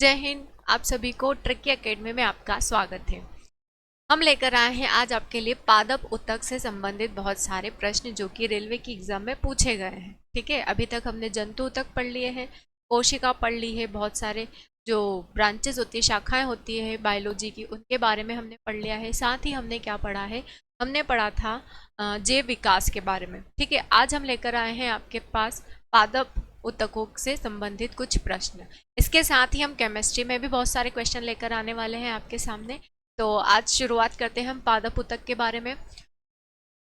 जय हिंद। आप सभी को ट्रिकी एकेडमी में आपका स्वागत है। हम लेकर आए हैं आज आपके लिए पादप उत्तक से संबंधित बहुत सारे प्रश्न जो कि रेलवे की एग्जाम में पूछे गए हैं। ठीक है, अभी तक हमने जंतु उत्तक पढ़ लिए हैं, कोशिका पढ़ ली है, बहुत सारे जो ब्रांचेस होती है, शाखाएं होती है बायोलॉजी की, उनके बारे में हमने पढ़ लिया है। साथ ही हमने क्या पढ़ा है, हमने पढ़ा था जैव विकास के बारे में। ठीक है, आज हम लेकर आए हैं आपके पास पादप उत्तकों से संबंधित कुछ प्रश्न। इसके साथ ही हम केमिस्ट्री में भी बहुत सारे क्वेश्चन लेकर आने वाले हैं आपके सामने। तो आज शुरुआत करते हैं हम पादप उत्तक के बारे में।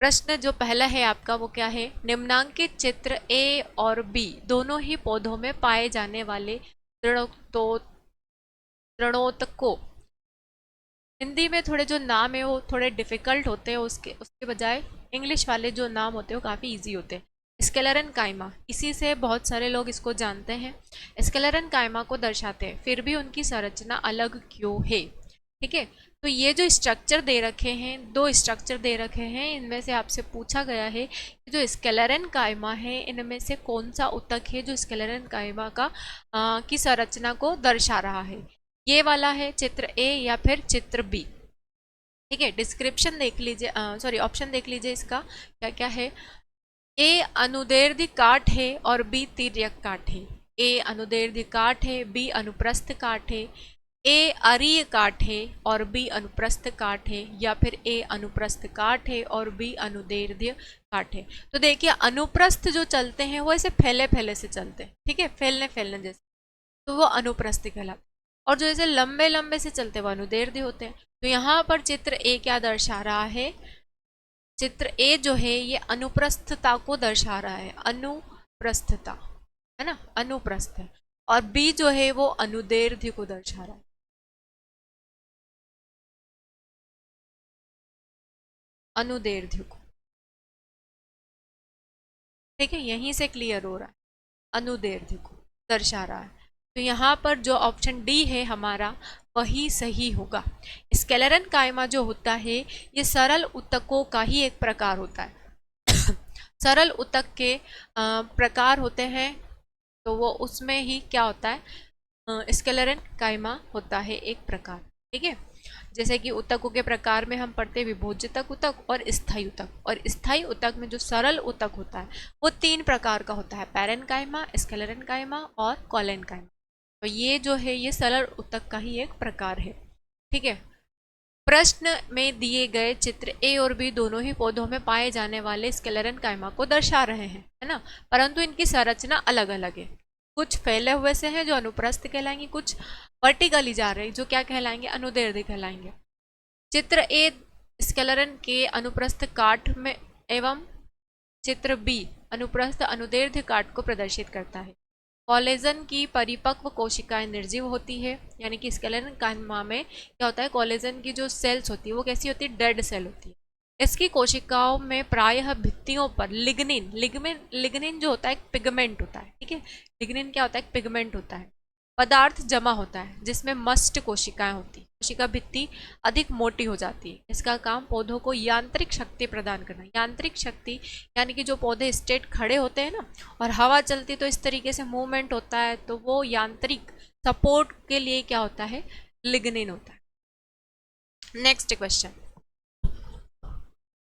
प्रश्न जो पहला है आपका वो क्या है, निम्नांकित चित्र ए और बी दोनों ही पौधों में पाए जाने वाले तृणोतकों, हिंदी में थोड़े जो नाम है वो थोड़े डिफिकल्ट होते हैं, उसके उसके बजाय इंग्लिश वाले जो नाम होते हैं वो काफ़ी इजी होते हैं। स्केलेरन काइमा, इसी से बहुत सारे लोग इसको जानते हैं। स्केलेरन काइमा को दर्शाते हैं, फिर भी उनकी संरचना अलग क्यों है। ठीक है, तो ये जो स्ट्रक्चर दे रखे हैं, दो स्ट्रक्चर दे रखे हैं, इनमें से आपसे पूछा गया है कि जो स्केलेरन काइमा है इनमें से कौन सा उत्तक है जो स्केलेरन काइमा का की संरचना को दर्शा रहा है। ये वाला है चित्र ए या फिर चित्र बी। ठीक है, डिस्क्रिप्शन देख लीजिए, सॉरी ऑप्शन देख लीजिए इसका क्या क्या है। ए अनुदैर्ध्य काट है और बी तिर्यक काट है। ए अनुदैर्ध्य काट है, बी अनुप्रस्थ काट है। ए अरीय काट है और बी अनुप्रस्थ काट है, या फिर ए अनुप्रस्थ काट है और बी अनुदैर्ध्य काट है। तो देखिए अनुप्रस्थ जो चलते हैं वो ऐसे फैले फैले से चलते हैं। ठीक है, फैलने फैलने जैसे, तो वो अनुप्रस्थ कहलाते हैं। और जो ऐसे लंबे लंबे से चलते हैं वो अनुदैर्ध्य होते हैं। तो यहाँ पर चित्र ए क्या दर्शा रहा है, चित्र ए जो है ये अनुप्रस्थता को दर्शा रहा है, अनुप्रस्थता है ना, अनुप्रस्थ है। और बी जो है वो अनुदैर्ध्य को दर्शा रहा है, अनुदैर्ध्य को। ठीक है, यहीं से क्लियर हो रहा है, अनुदैर्ध्य को दर्शा रहा है। तो यहाँ पर जो ऑप्शन डी है हमारा वही सही होगा। स्केलेरन कायमा जो होता है ये सरल उत्तकों का ही एक प्रकार होता है। सरल उत्तक के प्रकार होते हैं, तो वो उसमें ही क्या होता है, स्केलेरन कायमा होता है एक प्रकार। ठीक है, जैसे कि उत्तकों के प्रकार में हम पढ़ते हैं विभोज्यतक उत्तक और स्थायी उत्तक। और स्थायी उत्तक में जो सरल उत्तक होता है वो 3 प्रकार का होता है, पैरेनकाइमा, स्केलेरनकाइमा और कॉलेनकाइमा। तो ये जो है ये सरल उत्तक का ही एक प्रकार है। ठीक है, प्रश्न में दिए गए चित्र ए और बी दोनों ही पौधों में पाए जाने वाले स्केलेरनकाइमा को दर्शा रहे हैं, है ना, परंतु इनकी संरचना अलग अलग है। कुछ फैले हुए से हैं जो अनुप्रस्थ कहलाएंगे, कुछ वर्टिकली जा रहे हैं जो क्या कहलाएंगे, अनुदैर्ध्य कहलाएंगे। चित्र ए स्केलेरन के अनुप्रस्थ काट में एवं चित्र बी अनुप्रस्थ अनुदैर्ध्य काट को प्रदर्शित करता है। कोलेजन की परिपक्व कोशिकाएं निर्जीव होती है, यानी कि स्केलेरन काइमा में क्या होता है, कोलेजन की जो सेल्स होती है वो कैसी होती है, डेड सेल होती है। इसकी कोशिकाओं में प्रायः भित्तियों पर लिग्निन लिग्निन लिग्निन जो होता है एक पिगमेंट होता है। ठीक है, लिग्निन क्या होता है, एक पिगमेंट होता है, पदार्थ जमा होता है जिसमें मस्ट कोशिकाएं होती है। कोशिका भित्ति अधिक मोटी हो जाती है। इसका काम पौधों को यांत्रिक शक्ति प्रदान करना। यांत्रिक शक्ति यानी कि जो पौधे स्ट्रेट खड़े होते हैं ना और हवा चलती तो इस तरीके से मूवमेंट होता है, तो वो यांत्रिक सपोर्ट के लिए क्या होता है, लिग्निन होता है। नेक्स्ट क्वेश्चन,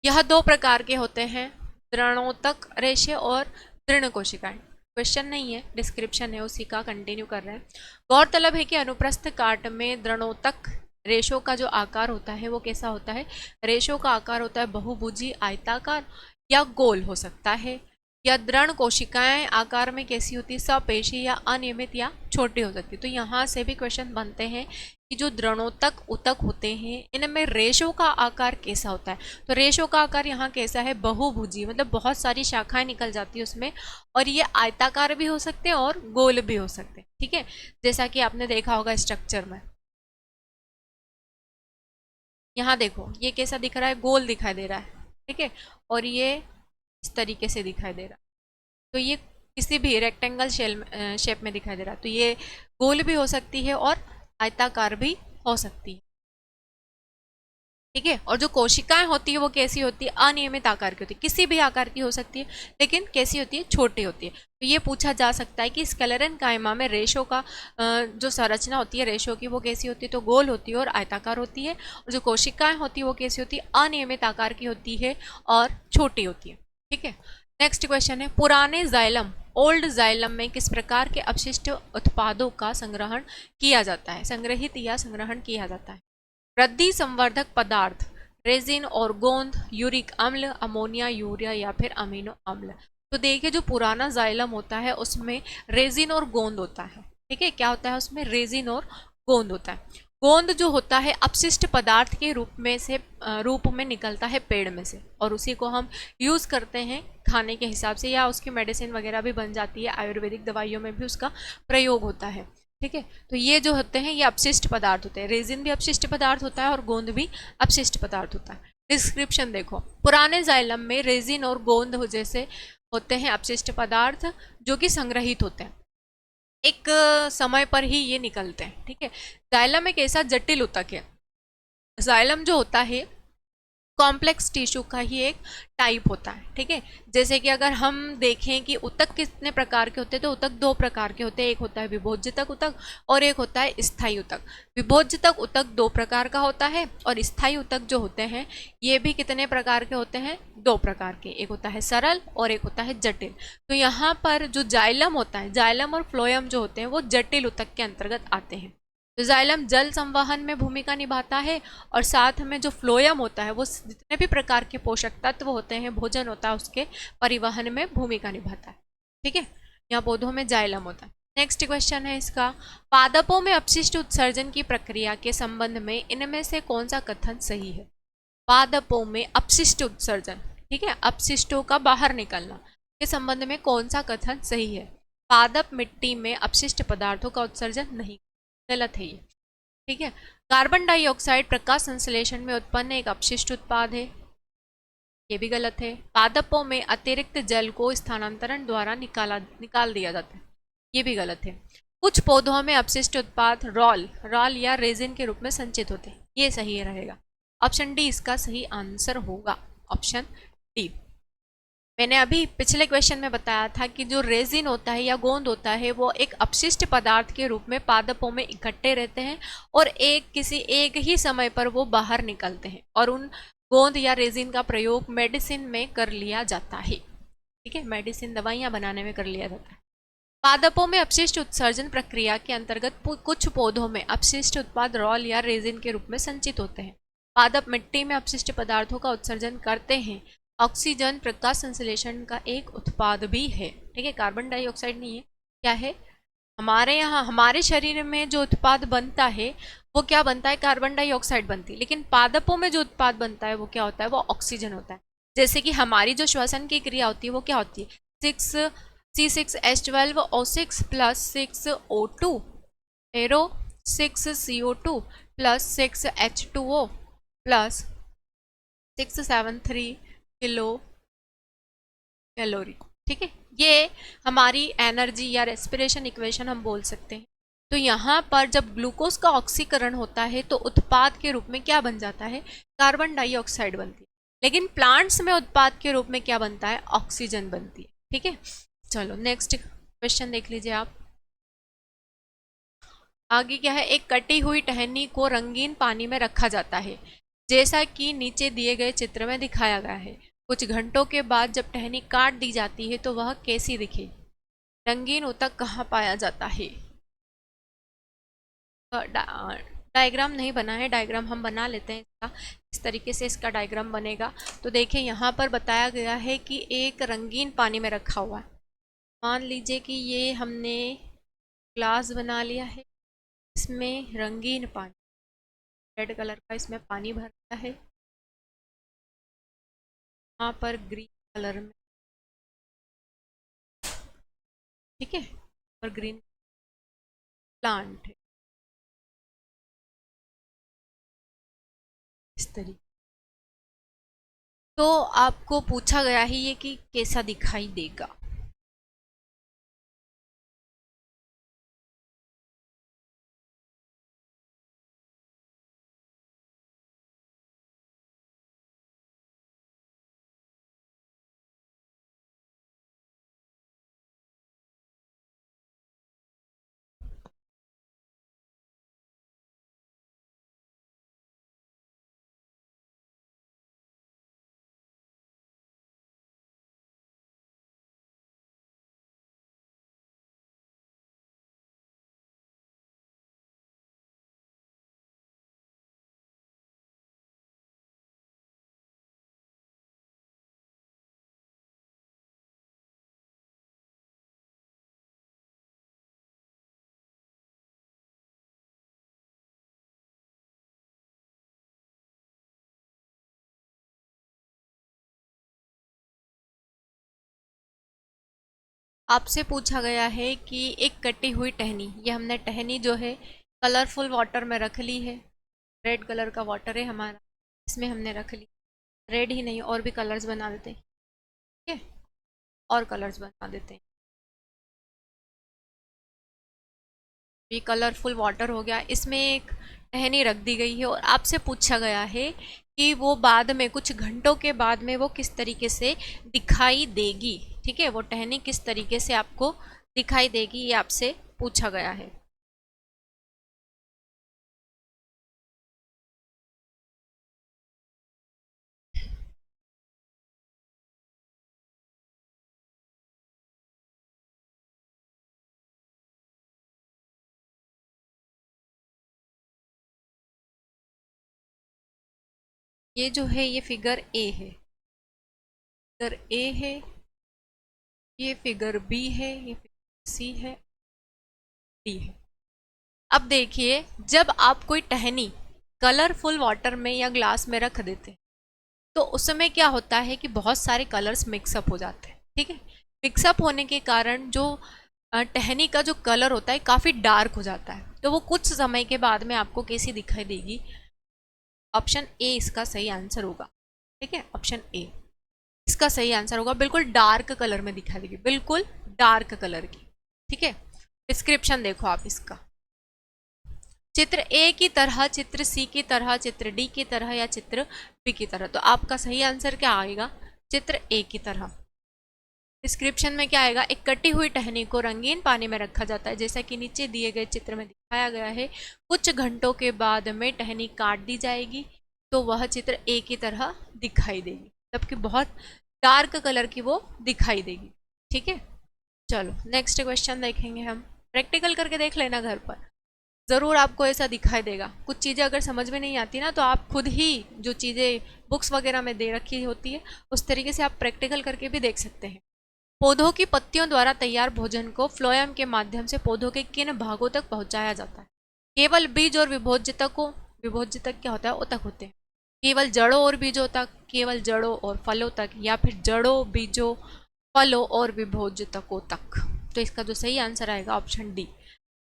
यह 2 प्रकार के होते हैं, तृणोतक रेशे और तृण कोशिकाएं। क्वेश्चन नहीं है, डिस्क्रिप्शन है उसी का, कंटिन्यू कर रहे हैं। गौरतलब है कि अनुप्रस्थ काट में तृणोतक रेशों का जो आकार होता है वो कैसा होता है, रेशों का आकार होता है बहुभुजी, आयताकार या गोल हो सकता है। या दृढ़ कोशिकाएं आकार में कैसी होती है, सपेशी या अनियमित या छोटी हो सकती है। तो यहाँ से भी क्वेश्चन बनते हैं कि जो दृढ़ोतक उत्तक होते हैं इनमें रेशों का आकार कैसा होता है। तो रेशों का आकार यहाँ कैसा है, बहुभुजी, मतलब बहुत सारी शाखाएं निकल जाती है उसमें, और ये आयताकार भी हो सकते हैं और गोल भी हो सकते हैं। ठीक है, जैसा कि आपने देखा होगा स्ट्रक्चर में, यहाँ देखो ये कैसा दिख रहा है, गोल दिखाई दे रहा है। ठीक है, और ये इस तरीके से दिखाई दे रहा है, तो ये किसी भी रेक्टेंगल शेप में दिखाई दे रहा है। तो ये गोल भी हो सकती है और आयताकार भी हो सकती है। ठीक है। और जो कोशिकाएं होती है वो कैसी होती है, अनियमित आकार की होती है, किसी भी आकार की हो सकती है, लेकिन कैसी होती है, छोटी होती है। तो ये पूछा जा सकता है कि स्केलेरन कायमा में रेशों का जो संरचना होती है रेशों की वो कैसी होती है, तो गोल होती है और आयताकार होती है। और जो कोशिकाएं होती है वो कैसी होती है, अनियमित आकार की होती है और छोटी होती है। ठीक है। नेक्स्ट क्वेश्चन है, पुराने जाइलम ओल्ड जाइलम में किस प्रकार के अपशिष्ट उत्पादों का संग्रहण किया जाता है, संग्रहित या संग्रहण किया जाता है। वृद्धि संवर्धक पदार्थ, रेजिन और गोंद, यूरिक अम्ल, अमोनिया, यूरिया या फिर अमीनो अम्ल। तो देखिए जो पुराना जाइलम होता है उसमें रेजिन और गोंद होता है। ठीक है, क्या होता है उसमें, रेजिन और गोंद होता है। गोंद जो होता है अपशिष्ट पदार्थ के रूप में निकलता है पेड़ में से, और उसी को हम यूज करते हैं खाने के हिसाब से, या उसकी मेडिसिन वगैरह भी बन जाती है, आयुर्वेदिक दवाइयों में भी उसका प्रयोग होता है। ठीक है, तो ये जो होते हैं ये अपशिष्ट पदार्थ होते हैं। रेजिन भी अपशिष्ट पदार्थ होता है और गोंद भी अपशिष्ट पदार्थ होता है। डिस्क्रिप्शन देखो, पुराने जाइलम में रेजिन और गोंद जैसे होते हैं अपशिष्ट पदार्थ जो कि संग्रहित होते हैं, एक समय पर ही ये निकलते हैं। ठीक है, जाइलम एक ऐसा जटिल ऊतक है, जाइलम जो होता है कॉम्प्लेक्स टिश्यू का ही एक टाइप होता है। ठीक है, जैसे कि अगर हम देखें कि ऊतक कितने प्रकार के होते हैं, तो ऊतक दो प्रकार के होते हैं, एक होता है विभोज्यतक ऊतक और एक होता है स्थायी ऊतक। विभोज्यतक ऊतक दो प्रकार का होता है और स्थायी ऊतक जो होते हैं ये भी कितने प्रकार के होते हैं, दो प्रकार के, एक होता है सरल और एक होता है जटिल। तो यहाँ पर जो जाइलम होता है, जाइलम और फ्लोएम जो होते हैं वो जटिल ऊतक के अंतर्गत आते हैं। तो जाइलम जल संवहन में भूमिका निभाता है, और साथ में जो फ्लोएम होता है वो जितने भी प्रकार के पोषक तत्व होते हैं, भोजन होता है, उसके परिवहन में भूमिका निभाता है। ठीक है, यहाँ पौधों में जाइलम होता है। नेक्स्ट क्वेश्चन है इसका, पादपों में अपशिष्ट उत्सर्जन की प्रक्रिया के संबंध में इनमें से कौन सा कथन सही है। पादपों में अपशिष्ट उत्सर्जन, ठीक है, अपशिष्टों का बाहर निकलना के संबंध में कौन सा कथन सही है। पादप मिट्टी में अपशिष्ट पदार्थों का उत्सर्जन नहीं, गलत है ये। ठीक है, कार्बन डाइऑक्साइड प्रकाश संश्लेषण में उत्पन्न एक अपशिष्ट उत्पाद है, ये भी गलत है। पादपों में अतिरिक्त जल को स्थानांतरण द्वारा निकाल दिया जाता है, ये भी गलत है। कुछ पौधों में अपशिष्ट उत्पाद रॉल या रेजिन के रूप में संचित होते हैं, ये सही रहेगा। ऑप्शन डी इसका सही आंसर होगा, ऑप्शन डी। मैंने अभी पिछले क्वेश्चन में बताया था कि जो रेजिन होता है या गोंद होता है वो एक अपशिष्ट पदार्थ के रूप में पादपों में इकट्ठे रहते हैं, और किसी एक ही समय पर वो बाहर निकलते हैं, और उन गोंद या रेजिन का प्रयोग मेडिसिन में कर लिया जाता है। ठीक है, मेडिसिन दवाइयां बनाने में कर लिया जाता है। पादपों में अपशिष्ट उत्सर्जन प्रक्रिया के अंतर्गत कुछ पौधों में अपशिष्ट उत्पाद रॉल या रेजिन के रूप में संचित होते हैं। पादप मिट्टी में अपशिष्ट पदार्थों का उत्सर्जन करते हैं। ऑक्सीजन प्रकाश संश्लेषण का एक उत्पाद भी है। ठीक है, कार्बन डाइऑक्साइड नहीं है, क्या है, हमारे यहाँ हमारे शरीर में जो उत्पाद बनता है वो क्या बनता है, कार्बन डाइऑक्साइड बनती है, लेकिन पादपों में जो उत्पाद बनता है वो क्या होता है, वो ऑक्सीजन होता है। जैसे कि हमारी जो श्वसन की क्रिया होती है वो क्या होती है, C6H12O6 plus 6O2 arrow 6CO2 plus 6H2O plus 673 kilo calorie. ठीक है, ये हमारी एनर्जी या रेस्पिरेशन इक्वेशन हम बोल सकते हैं। तो यहाँ पर जब ग्लूकोज का ऑक्सीकरण होता है तो उत्पाद के रूप में क्या बन जाता है, कार्बन डाइऑक्साइड बनती है, लेकिन प्लांट्स में उत्पाद के रूप में क्या बनता है, ऑक्सीजन बनती है। ठीक है, चलो नेक्स्ट क्वेश्चन देख लीजिए आप। आगे क्या है, एक कटी हुई टहनी को रंगीन पानी में रखा जाता है, जैसा कि नीचे दिए गए चित्र में दिखाया गया है। कुछ घंटों के बाद जब टहनी काट दी जाती है तो वह कैसी दिखे। रंगीन ऊतक कहाँ पाया जाता है। डायग्राम नहीं बना है, डायग्राम हम बना लेते हैं इसका, इस तरीके से इसका डायग्राम बनेगा। तो देखिए यहाँ पर बताया गया है कि एक रंगीन पानी में रखा हुआ है। मान लीजिए कि ये हमने ग्लास बना लिया है, इसमें रंगीन पानी, रेड कलर का इसमें पानी भर गया है, यहाँ पर ग्रीन कलर में, ठीक है, और ग्रीन प्लांट है इस तरीके। तो आपको पूछा गया है ये कि कैसा दिखाई देगा। आपसे पूछा गया है कि एक कटी हुई टहनी, ये हमने टहनी जो है कलरफुल वाटर में रख ली है, रेड कलर का वाटर है हमारा, इसमें हमने रख ली, रेड ही नहीं और भी कलर्स बना देते हैं, ठीक है, और कलर्स बना देते हैं। ये कलरफुल वाटर हो गया, इसमें एक टहनी रख दी गई है और आपसे पूछा गया है कि वो बाद में कुछ घंटों के बाद में वो किस तरीके से दिखाई देगी, ठीक है, वो टहनी किस तरीके से आपको दिखाई देगी, ये आपसे पूछा गया है। ये जो है ये फिगर ए है, फिगर ए है, ये फिगर बी है, ये फिगर सी है, डी है। अब देखिए, जब आप कोई टहनी कलरफुल वाटर में या ग्लास में रख देते हैं तो उस समय क्या होता है कि बहुत सारे कलर्स मिक्सअप हो जाते हैं, ठीक है, मिक्सअप होने के कारण जो टहनी का जो कलर होता है काफ़ी डार्क हो जाता है, तो वो कुछ समय के बाद में आपको कैसी दिखाई देगी। ऑप्शन ए इसका सही आंसर होगा, ठीक है, ऑप्शन ए इसका सही आंसर होगा, बिल्कुल डार्क कलर में दिखाई देगी, बिल्कुल डार्क कलर की, ठीक है। डिस्क्रिप्शन देखो आप इसका, चित्र ए की तरह, चित्र सी की तरह, चित्र डी की तरह या चित्र बी की तरह, तो आपका सही आंसर क्या आएगा, चित्र ए की तरह। डिस्क्रिप्शन में क्या आएगा, एक कटी हुई टहनी को रंगीन पानी में रखा जाता है, जैसा कि नीचे दिए गए चित्र में दिखाया गया है, कुछ घंटों के बाद में टहनी काट दी जाएगी तो वह चित्र ए की तरह दिखाई देगी, जबकि बहुत डार्क कलर की वो दिखाई देगी, ठीक है। चलो नेक्स्ट क्वेश्चन देखेंगे हम, प्रैक्टिकल करके देख लेना घर पर, ज़रूर आपको ऐसा दिखाई देगा। कुछ चीज़ें अगर समझ में नहीं आती ना तो आप खुद ही जो चीज़ें बुक्स वगैरह में दे रखी होती है उस तरीके से आप प्रैक्टिकल करके भी देख सकते हैं। पौधों की पत्तियों द्वारा तैयार भोजन को फ्लोएम के माध्यम से पौधों के किन भागों तक पहुंचाया जाता है। केवल बीज और विभोज्यतकों, विभोज्यतक क्या होता है, उतक होते हैं, केवल जड़ों और बीजों तक, केवल जड़ों और फलों तक, या फिर जड़ों, बीजों, फलों और विभोज्यतकों तक। तो इसका जो सही आंसर आएगा ऑप्शन डी।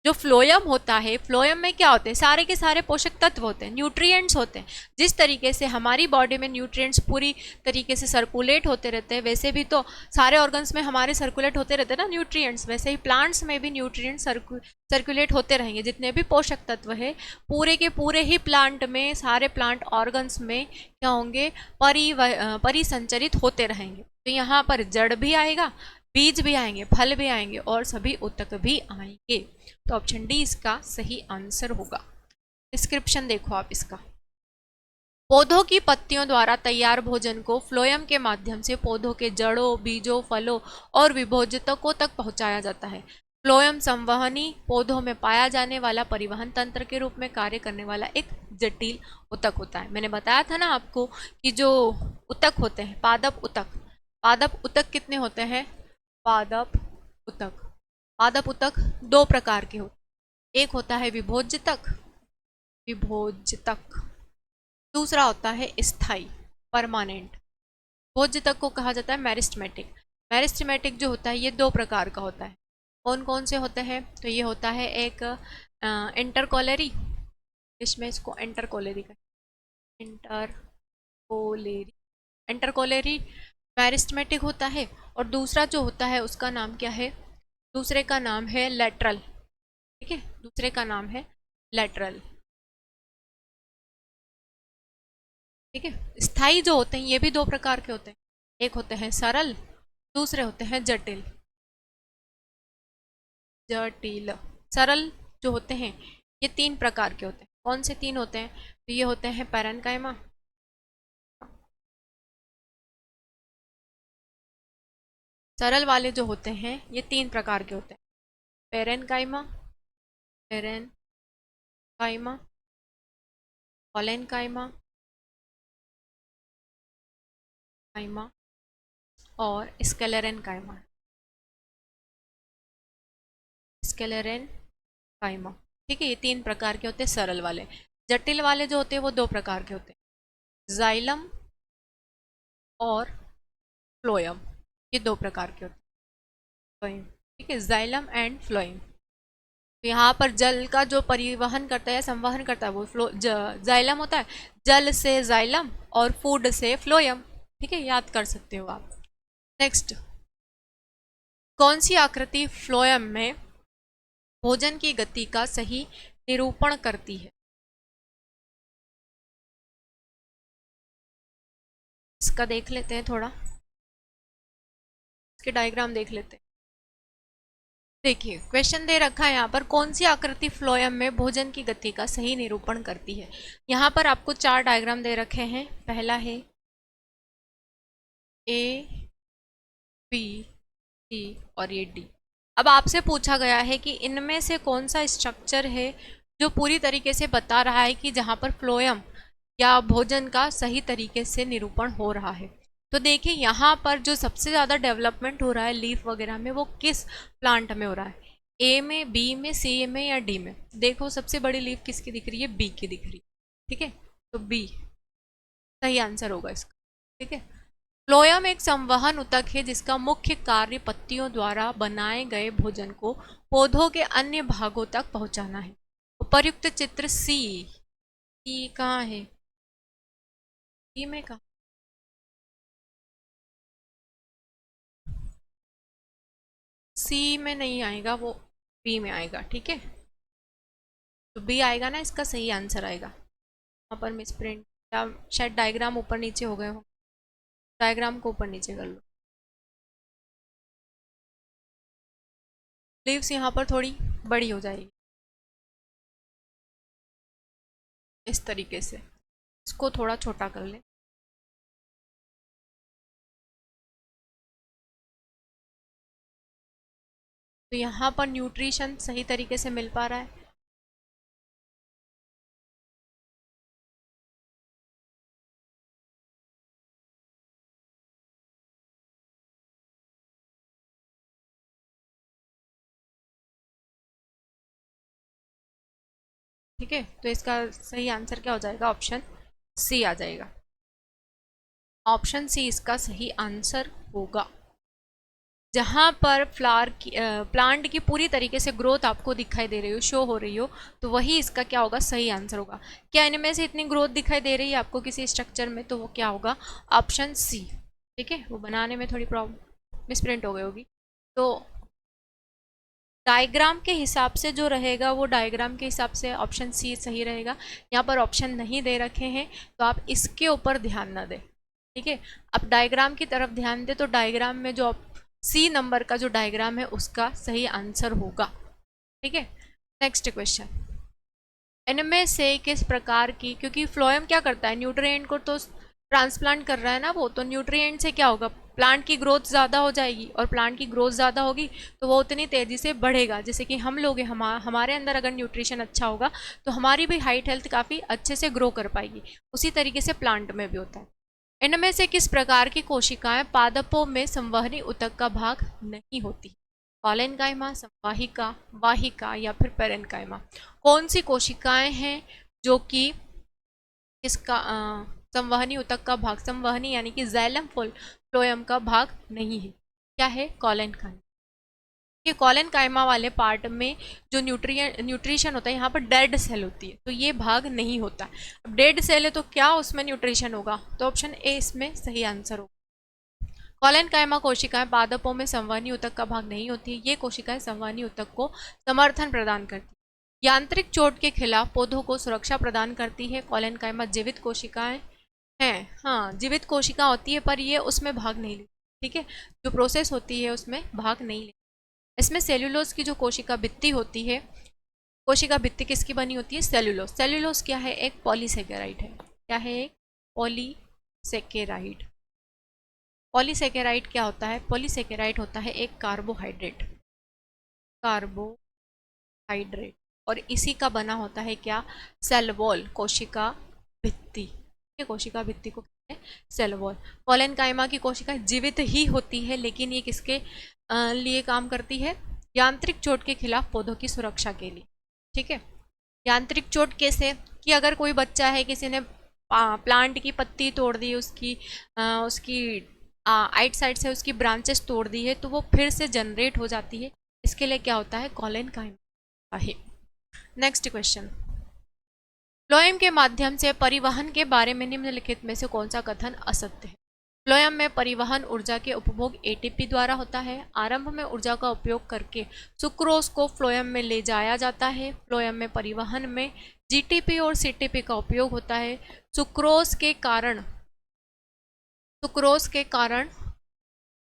जो फ्लोयम होता है, फ्लोयम में क्या होते हैं, सारे के सारे पोषक तत्व होते हैं, न्यूट्रिएंट्स होते हैं। जिस तरीके से हमारी बॉडी में न्यूट्रिएंट्स पूरी तरीके से सर्कुलेट होते रहते हैं, वैसे भी तो सारे ऑर्गन्स में हमारे सर्कुलेट होते रहते हैं ना न्यूट्रिएंट्स, वैसे ही प्लांट्स में भी न्यूट्रिएंट्स सर्कुलेट होते रहेंगे। जितने भी पोषक तत्व है पूरे के पूरे ही प्लांट में, सारे प्लांट ऑर्गन्स में क्या होंगे, परिसंचरित होते रहेंगे। तो यहाँ पर जड़ भी आएगा, बीज भी आएंगे, फल भी आएंगे और सभी ऊतक भी आएंगे। तो ऑप्शन डी इसका सही आंसर होगा। डिस्क्रिप्शन देखो आप इसका, पौधों की पत्तियों द्वारा तैयार भोजन को फ्लोएम के माध्यम से पौधों के जड़ों, बीजों, फलों और विभोज्यतकों तक पहुंचाया जाता है। फ्लोएम संवहनी पौधों में पाया जाने वाला परिवहन तंत्र के रूप में कार्य करने वाला एक जटिल ऊतक होता है। मैंने बताया था ना आपको कि जो ऊतक होते हैं, पादप ऊतक, पादप ऊतक कितने होते हैं, पादप ऊतक, पादप ऊतक दो प्रकार के होते, एक होता है विभोज्यतक, विभोज्यतक, दूसरा होता है स्थायी, परमानेंट। भोज्यतक को कहा जाता है मेरिस्टेमेटिक। मेरिस्टेमेटिक जो होता है ये दो प्रकार का होता है। कौन कौन से होते हैं, तो ये होता है एक इंटरकोलेरी, इसमें इसको इंटरकोलेरी का, इंटरकोलेरी, इंटरकोलेरी मेरिस्टेमेटिक होता है। और दूसरा जो होता है उसका नाम क्या है, दूसरे का नाम है लेटरल, ठीक है, दूसरे का नाम है लेटरल, ठीक है। स्थायी जो होते हैं ये भी दो प्रकार के होते हैं, एक होते हैं सरल, दूसरे होते हैं जटिल, जटिल। सरल जो होते हैं ये तीन प्रकार के होते हैं, कौन से तीन होते हैं, तो ये होते हैं पैरेन्काइमा, सरल वाले जो होते हैं ये तीन प्रकार के होते हैं, पैरेन्काइमा, पैरेन्काइमा, पॉलेनकाइमा, काइमा और स्केलेरेन्काइमा, स्केलेरेन्काइमा, ठीक है, ये तीन प्रकार के होते हैं सरल वाले। जटिल वाले जो होते हैं वो दो प्रकार के होते हैं, जाइलम और फ्लोयम, ये दो प्रकार के होते हैं। ठीक है, जाइलम एंड फ्लोएम। तो यहाँ पर जल का जो परिवहन करता है, संवहन करता है, वो जाइलम होता है। जल से जाइलम और फूड से फ्लोएम। ठीक है, याद कर सकते हो आप। नेक्स्ट, कौन सी आकृति फ्लोएम में भोजन की गति का सही निरूपण करती है? इसका देख लेते हैं थोड़ा, इसके डायग्राम देख लेते हैं। देखिए, क्वेश्चन दे रखा है यहाँ पर, कौन सी आकृति फ्लोएम में भोजन की गति का सही निरूपण करती है। यहाँ पर आपको 4 डायग्राम दे रखे हैं। पहला है ए, बी, सी और ये डी। अब आपसे पूछा गया है कि इनमें से कौन सा स्ट्रक्चर है जो पूरी तरीके से बता रहा है कि जहाँ पर फ्लोएम या भोजन का सही तरीके से निरूपण हो रहा है। तो देखिए, यहाँ पर जो सबसे ज़्यादा डेवलपमेंट हो रहा है लीफ वगैरह में, वो किस प्लांट में हो रहा है? ए में, बी में, सी में या डी में? देखो, सबसे बड़ी लीफ किसकी दिख रही है? बी की दिख रही है। ठीक है, तो बी सही आंसर होगा इसका। ठीक है, फ्लोएम एक संवहन ऊतक है जिसका मुख्य कार्य पत्तियों द्वारा बनाए गए भोजन को पौधों के अन्य भागों तक पहुंचाना है। उपर्युक्त चित्र सी कहाँ है? सी में कहाँ? सी में नहीं आएगा, वो बी में आएगा। ठीक है, तो बी आएगा ना, इसका सही आंसर आएगा। वहाँ पर मिस प्रिंट या शायद डायग्राम ऊपर नीचे हो गए हो, डायग्राम को ऊपर नीचे कर लो। लीव्स यहाँ पर थोड़ी बड़ी हो जाएगी इस तरीके से, इसको थोड़ा छोटा कर ले। तो यहाँ पर न्यूट्रिशन सही तरीके से मिल पा रहा है। ठीक है, तो इसका सही आंसर क्या हो जाएगा? ऑप्शन सी आ जाएगा। ऑप्शन सी इसका सही आंसर होगा। जहाँ पर फ्लावर की प्लांट की पूरी तरीके से ग्रोथ आपको दिखाई दे रही हो, शो हो रही हो, तो वही इसका क्या होगा? सही आंसर होगा। क्या इनमें से इतनी ग्रोथ दिखाई दे रही है आपको किसी स्ट्रक्चर में? तो वो क्या होगा? Option C. ठीक है, वो बनाने में थोड़ी प्रॉब्लम मिसप्रिंट हो गई होगी। तो डायग्राम के हिसाब से जो रहेगा वो डायग्राम के हिसाब से ऑप्शन सी सही रहेगा। यहाँ पर ऑप्शन नहीं दे रखे हैं तो आप इसके ऊपर ध्यान न दें। ठीक है, आप डायग्राम की तरफ ध्यान दें तो डायग्राम में जो सी नंबर का जो डायग्राम है उसका सही आंसर होगा। ठीक है, नेक्स्ट क्वेश्चन, इनमें से किस प्रकार की, क्योंकि फ्लोएम क्या करता है? न्यूट्रिएंट को तो ट्रांसप्लांट कर रहा है ना वो, तो न्यूट्रिएंट से क्या होगा? प्लांट की ग्रोथ ज़्यादा हो जाएगी, और प्लांट की ग्रोथ ज़्यादा होगी तो वो उतनी तेज़ी से बढ़ेगा। जैसे कि हम लोग हैं, हमारे अंदर अगर न्यूट्रिशन अच्छा होगा तो हमारी भी हाइट हेल्थ काफ़ी अच्छे से ग्रो कर पाएगी। उसी तरीके से प्लांट में भी होता है। इनमें से किस प्रकार की कोशिकाएं पादपों में संवहनी ऊतक का भाग नहीं होती? कॉलेनकाइमा, संवाहिका, वाहिका या फिर पेरेनकाइमा? कौन सी कोशिकाएं हैं जो कि इसका संवहनी ऊतक का भाग, संवहनी यानी कि जाइलम फ्लोएम का भाग नहीं है? क्या है? कॉलेनकाइमा। ये कॉलेनकाइमा वाले पार्ट में जो न्यूट्रिशन होता है, यहाँ पर डेड सेल होती है तो ये भाग नहीं होता। अब डेड सेल है तो क्या उसमें न्यूट्रिशन होगा? तो ऑप्शन ए इसमें सही आंसर होगा। कॉलेनकाइमा कोशिकाएं पादपों में संवहनी ऊतक का भाग नहीं होती। ये कोशिकाएं संवहनी ऊतक को समर्थन प्रदान करती है। यांत्रिक चोट के खिलाफ पौधों को सुरक्षा प्रदान करती है। कॉलेनकाइमा जीवित कोशिकाएं हैं, हाँ जीवित कोशिका होती है, पर ये उसमें भाग नहीं लेती। ठीक है, जो प्रोसेस होती है उसमें भाग नहीं लेती। इसमें सेल्यूलोज की जो कोशिका भित्ति होती है, कोशिका भित्ति किसकी बनी होती है? सेल्यूलोज। सेल्यूलोज क्या है? एक पॉलीसेकेराइड है। क्या है? एक पॉलीसेकेराइड। पॉलीसेकेराइड क्या होता है? पॉलीसेकेराइड होता है एक कार्बोहाइड्रेट, कार्बोहाइड्रेट, और इसी का बना होता है क्या? सेल वॉल, कोशिका भित्ति। कोशिका भित्ति को कहते हैं सेल वॉल। कॉलेनकाइमा की कोशिका जीवित ही होती है, लेकिन ये किसके लिए काम करती है? यांत्रिक चोट के खिलाफ पौधों की सुरक्षा के लिए। ठीक है, यांत्रिक चोट कैसे? कि अगर कोई बच्चा है, किसी ने प्लांट की पत्ती तोड़ दी, उसकी आइट साइड से उसकी ब्रांचेस तोड़ दी है, तो वो फिर से जनरेट हो जाती है। इसके लिए क्या होता है, कॉलन कायमा है। नेक्स्ट क्वेश्चन, फ्लोएम के माध्यम से परिवहन के बारे में निम्नलिखित में से कौन सा कथन असत्य है। फ्लोएम में परिवहन ऊर्जा के उपभोग एटीपी द्वारा होता है। आरंभ में ऊर्जा का उपयोग करके सुक्रोज को फ्लोएम में ले जाया जाता है। फ्लोएम में परिवहन में जीटीपी और सीटीपी का उपयोग होता है। सुक्रोज के कारण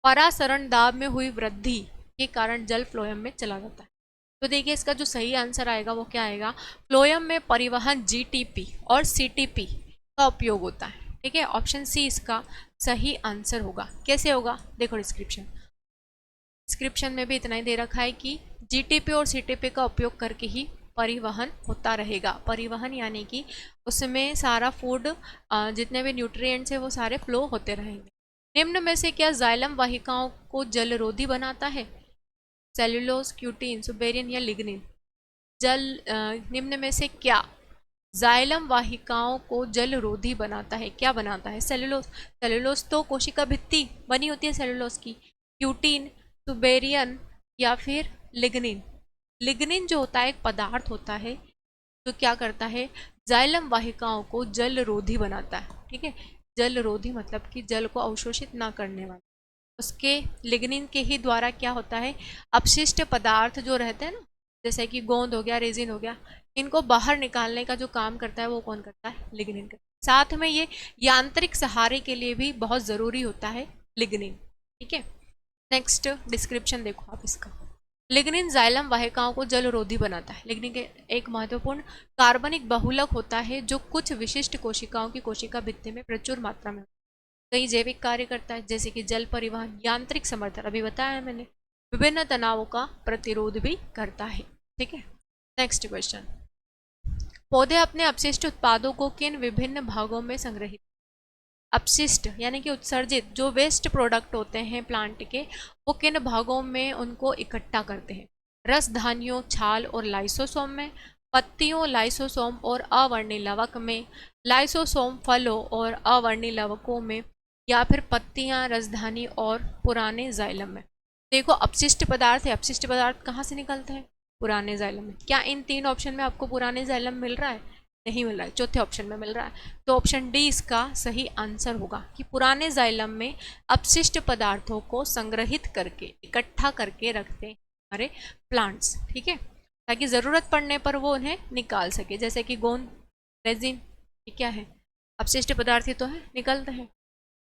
परासरण दाब में हुई वृद्धि के कारण जल फ्लोएम में चला जाता है। तो देखिए इसका जो सही आंसर आएगा वो क्या आएगा, फ्लोएम में परिवहन जीटीपी और सीटीपी का उपयोग होता है। ठीक है, ऑप्शन सी इसका सही आंसर होगा। कैसे होगा, देखो डिस्क्रिप्शन में भी इतना ही दे रखा है कि जीटीपी और सीटीपी का उपयोग करके ही परिवहन होता रहेगा। परिवहन यानी कि उसमें सारा फूड, जितने भी न्यूट्रिएंट्स है वो सारे फ्लो होते रहेंगे। निम्न में से क्या जाइलम वाहिकाओं को जलरोधी बनाता है, सेल्यूलोज, क्यूटीन, सुबेरिन या लिग्निन। निम्न में से क्या जाइलम वाहिकाओं को जलरोधी बनाता है, क्या बनाता है, सेल्यूलोज तो कोशिका भित्ति बनी होती है सेल्यूलोज की, क्यूटीन, सुबेरियन या फिर लिग्निन। लिग्निन जो होता है एक पदार्थ होता है जो क्या करता है, जाइलम वाहिकाओं को जलरोधी बनाता है। ठीक है, जलरोधी मतलब कि जल को अवशोषित ना करने वाला। उसके लिग्निन के ही द्वारा क्या होता है, अपशिष्ट पदार्थ जो रहते हैं ना, जैसे कि गोंद हो गया, रेजिन हो गया, इनको बाहर निकालने का जो काम करता है वो कौन करता है, लिग्निन का। साथ में ये यांत्रिक सहारे के लिए भी बहुत ज़रूरी होता है लिग्निन। ठीक है, नेक्स्ट डिस्क्रिप्शन देखो आप इसका। लिग्निन जाइलम वाहिकाओं को जलरोधी बनाता है। लिग्निन के एक महत्वपूर्ण कार्बनिक बहुलक होता है जो कुछ विशिष्ट कोशिकाओं की कोशिका भित्ति में प्रचुर मात्रा में कई जैविक कार्य करता है, जैसे कि जल परिवहन, यांत्रिक समर्थन, अभी बताया है मैंने, विभिन्न तनावों का प्रतिरोध भी करता है। ठीक है, नेक्स्ट क्वेश्चन, पौधे अपने अपशिष्ट उत्पादों को किन विभिन्न भागों में संग्रहित, अपशिष्ट यानी कि उत्सर्जित जो वेस्ट प्रोडक्ट होते हैं प्लांट के, वो किन भागों में उनको इकट्ठा करते हैं, रस धानियों, छाल और लाइसोसोम में, पत्तियों, लाइसोसोम और अवर्णी लवक में, लाइसोसोम फलों और अवर्णी लवकों में, या फिर पत्तियां, रसधानी और पुराने जाइलम में। देखो अपशिष्ट पदार्थ है, अपशिष्ट पदार्थ कहाँ से निकलते हैं, पुराने जाइलम में। क्या इन तीन ऑप्शन में आपको पुराने जाइलम मिल रहा है, नहीं मिल रहा है, चौथे ऑप्शन में मिल रहा है। तो ऑप्शन डी इसका सही आंसर होगा कि पुराने जाइलम में अपशिष्ट पदार्थों को संग्रहित करके, इकट्ठा करके रखते हैं हमारे प्लांट्स। ठीक है, ताकि ज़रूरत पड़ने पर वो उन्हें निकाल सके, जैसे कि गोंद, रेजिन, ये क्या है, अपशिष्ट पदार्थ ही तो है, निकलते हैं।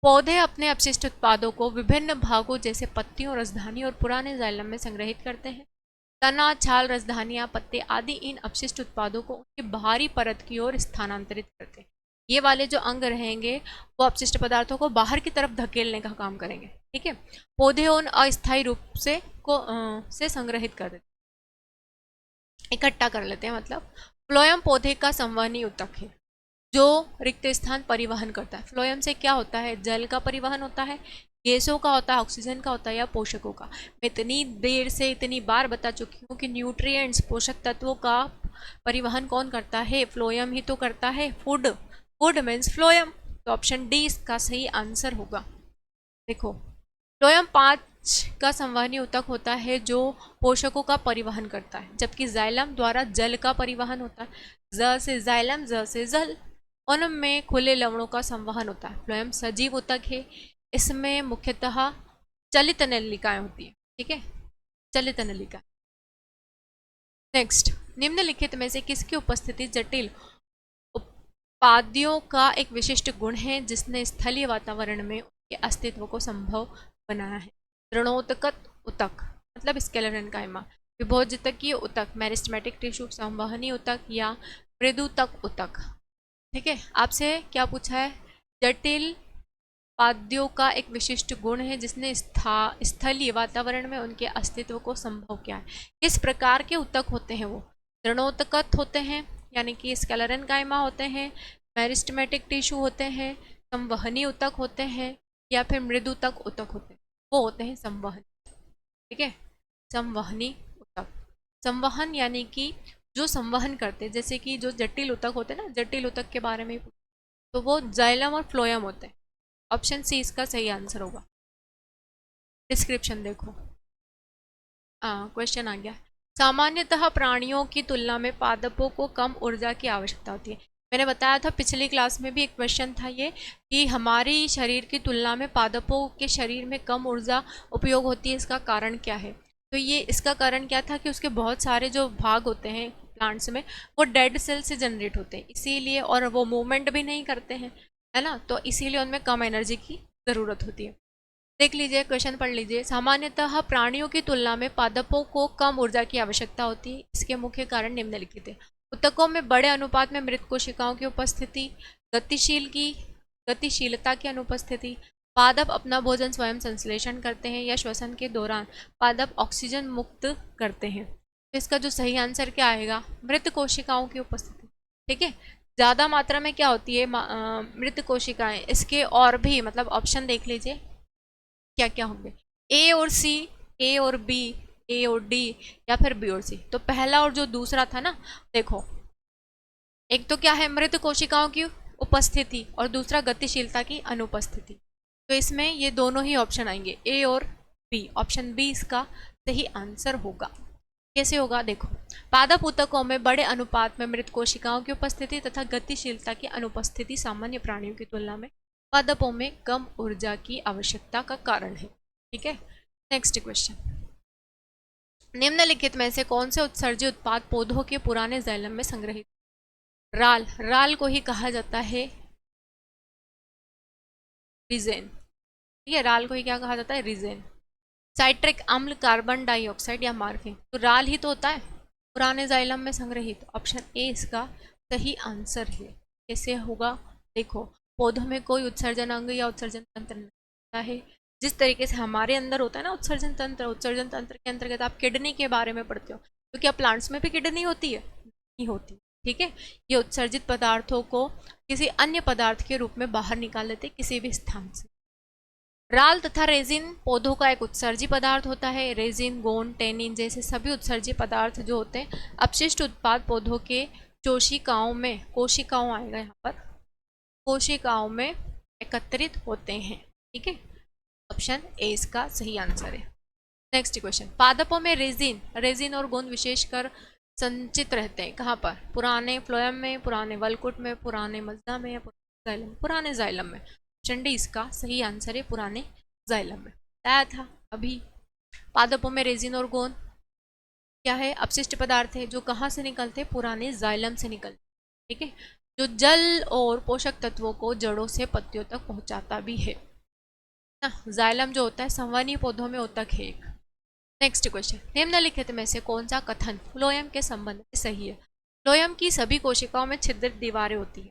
पौधे अपने अपशिष्ट उत्पादों को विभिन्न भागों जैसे पत्तियों, रसधानी और पुराने जाइलम में संग्रहित करते हैं। तना, छाल, रसधानियाँ, पत्ते आदि इन अपशिष्ट उत्पादों को उनकी बाहरी परत की ओर स्थानांतरित करते हैं। ये वाले जो अंग रहेंगे वो अपशिष्ट पदार्थों को बाहर की तरफ धकेलने का काम करेंगे। ठीक है, पौधे उन अस्थायी रूप से संग्रहित कर देते, इकट्ठा कर लेते हैं। मतलब फ्लोएम पौधे का संवहनी ऊतक है जो रिक्त स्थान परिवहन करता है। फ्लोएम से क्या होता है, जल का परिवहन होता है, गैसों का होता है, ऑक्सीजन का होता है या पोषकों का। मैं इतनी देर से इतनी बार बता चुकी हूँ कि न्यूट्रिएंट्स, पोषक तत्वों का परिवहन कौन करता है, फ्लोएम ही तो करता है। Food means phloem. तो ऑप्शन डी इसका सही आंसर होगा। देखो फ्लोएम 5 का संवहनी ऊतक होता है जो पोषकों का परिवहन करता है, जबकि जाइलम द्वारा जल का परिवहन होता है। ज से जाइलम, ज से जल। उनमें खुले लवणों का संवहन होता है। फ्लोएम सजीव ऊतक है, इसमें मुख्यतः चलित नलिकाएं होती है। ठीक है, चलित नलिका। नेक्स्ट, निम्नलिखित में से किसकी उपस्थिति जटिल उत्पादियों का एक विशिष्ट गुण है जिसने स्थलीय वातावरण में उनके अस्तित्व को संभव बनाया है। ऋणोत्कट ऊतक मतलब स्केलेरन कायमा, विभोजतकीय ऊतक, मेरिस्टेमेटिक टिश्यू, संवहनी ऊतक या मृदुतक ऊतक। ठीक है, आपसे क्या पूछा है, जटिल पाद्यों का एक विशिष्ट गुण है जिसने स्थलीय वातावरण में उनके अस्तित्व को संभव किया है। किस प्रकार के ऊतक होते हैं वो, ऋणोत्कट होते हैं यानी कि स्केलेरन कायमा होते हैं, मेरिस्टेमेटिक टिश्यू होते हैं, संवहनी ऊतक होते हैं या फिर मृदुतक ऊतक होते हैं, वो होते हैं संवहनी। ठीक है, संवहनी ऊतक। संवहन यानी कि जो संवहन करते हैं, जैसे कि जो जटिल ऊतक होते हैं ना, जटिल ऊतक के बारे में तो वो जाइलम और फ्लोएम होते हैं। ऑप्शन सी इसका सही आंसर होगा। डिस्क्रिप्शन देखो, क्वेश्चन आ गया। सामान्यतः प्राणियों की तुलना में पादपों को कम ऊर्जा की आवश्यकता होती है। मैंने बताया था पिछली क्लास में भी एक क्वेश्चन था ये, कि हमारी शरीर की तुलना में पादपों के शरीर में कम ऊर्जा उपयोग होती है, इसका कारण क्या है। तो ये इसका कारण क्या था कि उसके बहुत सारे जो भाग होते हैं प्लांट्स में, वो डेड सेल से जनरेट होते हैं इसीलिए, और वो मूवमेंट भी नहीं करते हैं, है ना, तो इसीलिए उनमें कम एनर्जी की ज़रूरत होती है। देख लीजिए, क्वेश्चन पढ़ लीजिए। सामान्यतः प्राणियों की तुलना में पादपों को कम ऊर्जा की आवश्यकता होती है, इसके मुख्य कारण निम्नलिखित है। ऊतकों में बड़े अनुपात में मृत कोशिकाओं की उपस्थिति, गतिशीलता की अनुपस्थिति, पादप अपना भोजन स्वयं संश्लेषण करते हैं या श्वसन के दौरान पादप ऑक्सीजन मुक्त करते हैं। तो इसका जो सही आंसर क्या आएगा, मृत कोशिकाओं की उपस्थिति। ठीक है, ज़्यादा मात्रा में क्या होती है मृत कोशिकाएं। इसके और भी मतलब ऑप्शन देख लीजिए क्या क्या होंगे, ए और सी, ए और बी, ए और डी, या फिर बी और सी। तो पहला और जो दूसरा था ना, देखो एक तो क्या है मृत कोशिकाओं की उपस्थिति और दूसरा गतिशीलता की अनुपस्थिति। तो इसमें ये दोनों ही ऑप्शन आएंगे, ए और बी। ऑप्शन बी इसका सही आंसर होगा। कैसे होगा, देखो पादप ऊतकों में बड़े अनुपात में मृत कोशिकाओं की उपस्थिति तथा गतिशीलता की अनुपस्थिति सामान्य प्राणियों की तुलना में पादपों में कम ऊर्जा की आवश्यकता का कारण है। ठीक है, नेक्स्ट क्वेश्चन। निम्नलिखित में से कौन से उत्सर्जी उत्पाद पौधों के पुराने जाइलम में संग्रहित। राल, राल को ही कहा जाता है रिजेन। ठीक है, राल को ही क्या कहा जाता है, रिजेन। साइट्रिक अम्ल, कार्बन डाइऑक्साइड या मार्फिन, तो राल ही तो होता है पुराने जाइलम में संग्रहित। ऑप्शन ए इसका सही आंसर है। कैसे होगा, देखो पौधों में कोई उत्सर्जन अंग या उत्सर्जन तंत्र नहीं होता है, जिस तरीके से हमारे अंदर होता है ना उत्सर्जन तंत्र। उत्सर्जन तंत्र के अंतर्गत आप किडनी के बारे में पढ़ते हो, तो क्या प्लांट्स में भी किडनी होती है, नहीं होती। ठीक है, ये उत्सर्जित पदार्थों को किसी अन्य पदार्थ के रूप में बाहर निकाल लेते किसी भी स्थान से। राल तथा रेजिन पौधों का एक उत्सर्जी पदार्थ होता है। रेजिन, गोंद, टेनिन जैसे सभी उत्सर्जी पदार्थ जो होते हैं अपशिष्ट उत्पाद पौधों के कोशिकाओं में, कोशिकाओं आएगा यहाँ पर, कोशिकाओं में एकत्रित होते हैं। ठीक है, ऑप्शन ए इसका सही आंसर है। Next question. पादपों में रेजिन, रेजिन और गोंद विशेषकर संचित रहते हैं कहाँ पर, पुराने फ्लोएम में, पुराने वलकुट में, पुराने मज्जा में, या पुराने जाइलम में। ऑप्शन डी इसका सही आंसर है, पुराने जाइलम में। बताया था अभी, पादपों में रेजिन और गोंद क्या है, अपशिष्ट पदार्थ है जो कहाँ से निकलते, पुराने जाइलम से निकलते। ठीक है, जो जल और पोषक तत्वों को जड़ों से पत्तियों तक पहुंचाता भी है ना। जाइलम जो होता है संवहनी पौधों में ऊतक है एक। Next question. निम्नलिखित में से कौन सा कथन फ्लोएम के संबंध में सही है। फ्लोएम की सभी कोशिकाओं में छिद्रित दीवारें होती है।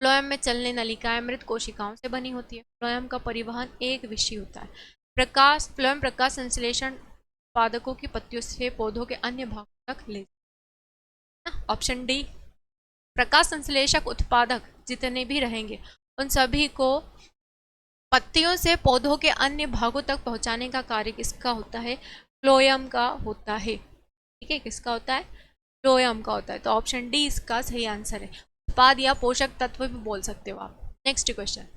फ्लोएम में चलने नलिकाएं मृत कोशिकाओं से बनी होती है। फ्लोएम का परिवहन एक विषय होता है। प्रकाश, फ्लोएम प्रकाश संश्लेषण उत्पादकों की पत्तियों से पौधों के अन्य भागों तक ले। ऑप्शन डी, प्रकाश संश्लेषक उत्पादक जितने भी रहेंगे उन सभी को पत्तियों से पौधों के अन्य भागों तक पहुंचाने का कार्य किसका होता है, फ्लोएम का होता है। ठीक है, किसका होता है, फ्लोएम का होता है। तो ऑप्शन डी इसका सही आंसर है। उत्पाद या पोषक तत्व भी बोल सकते हो आप। नेक्स्ट क्वेश्चन,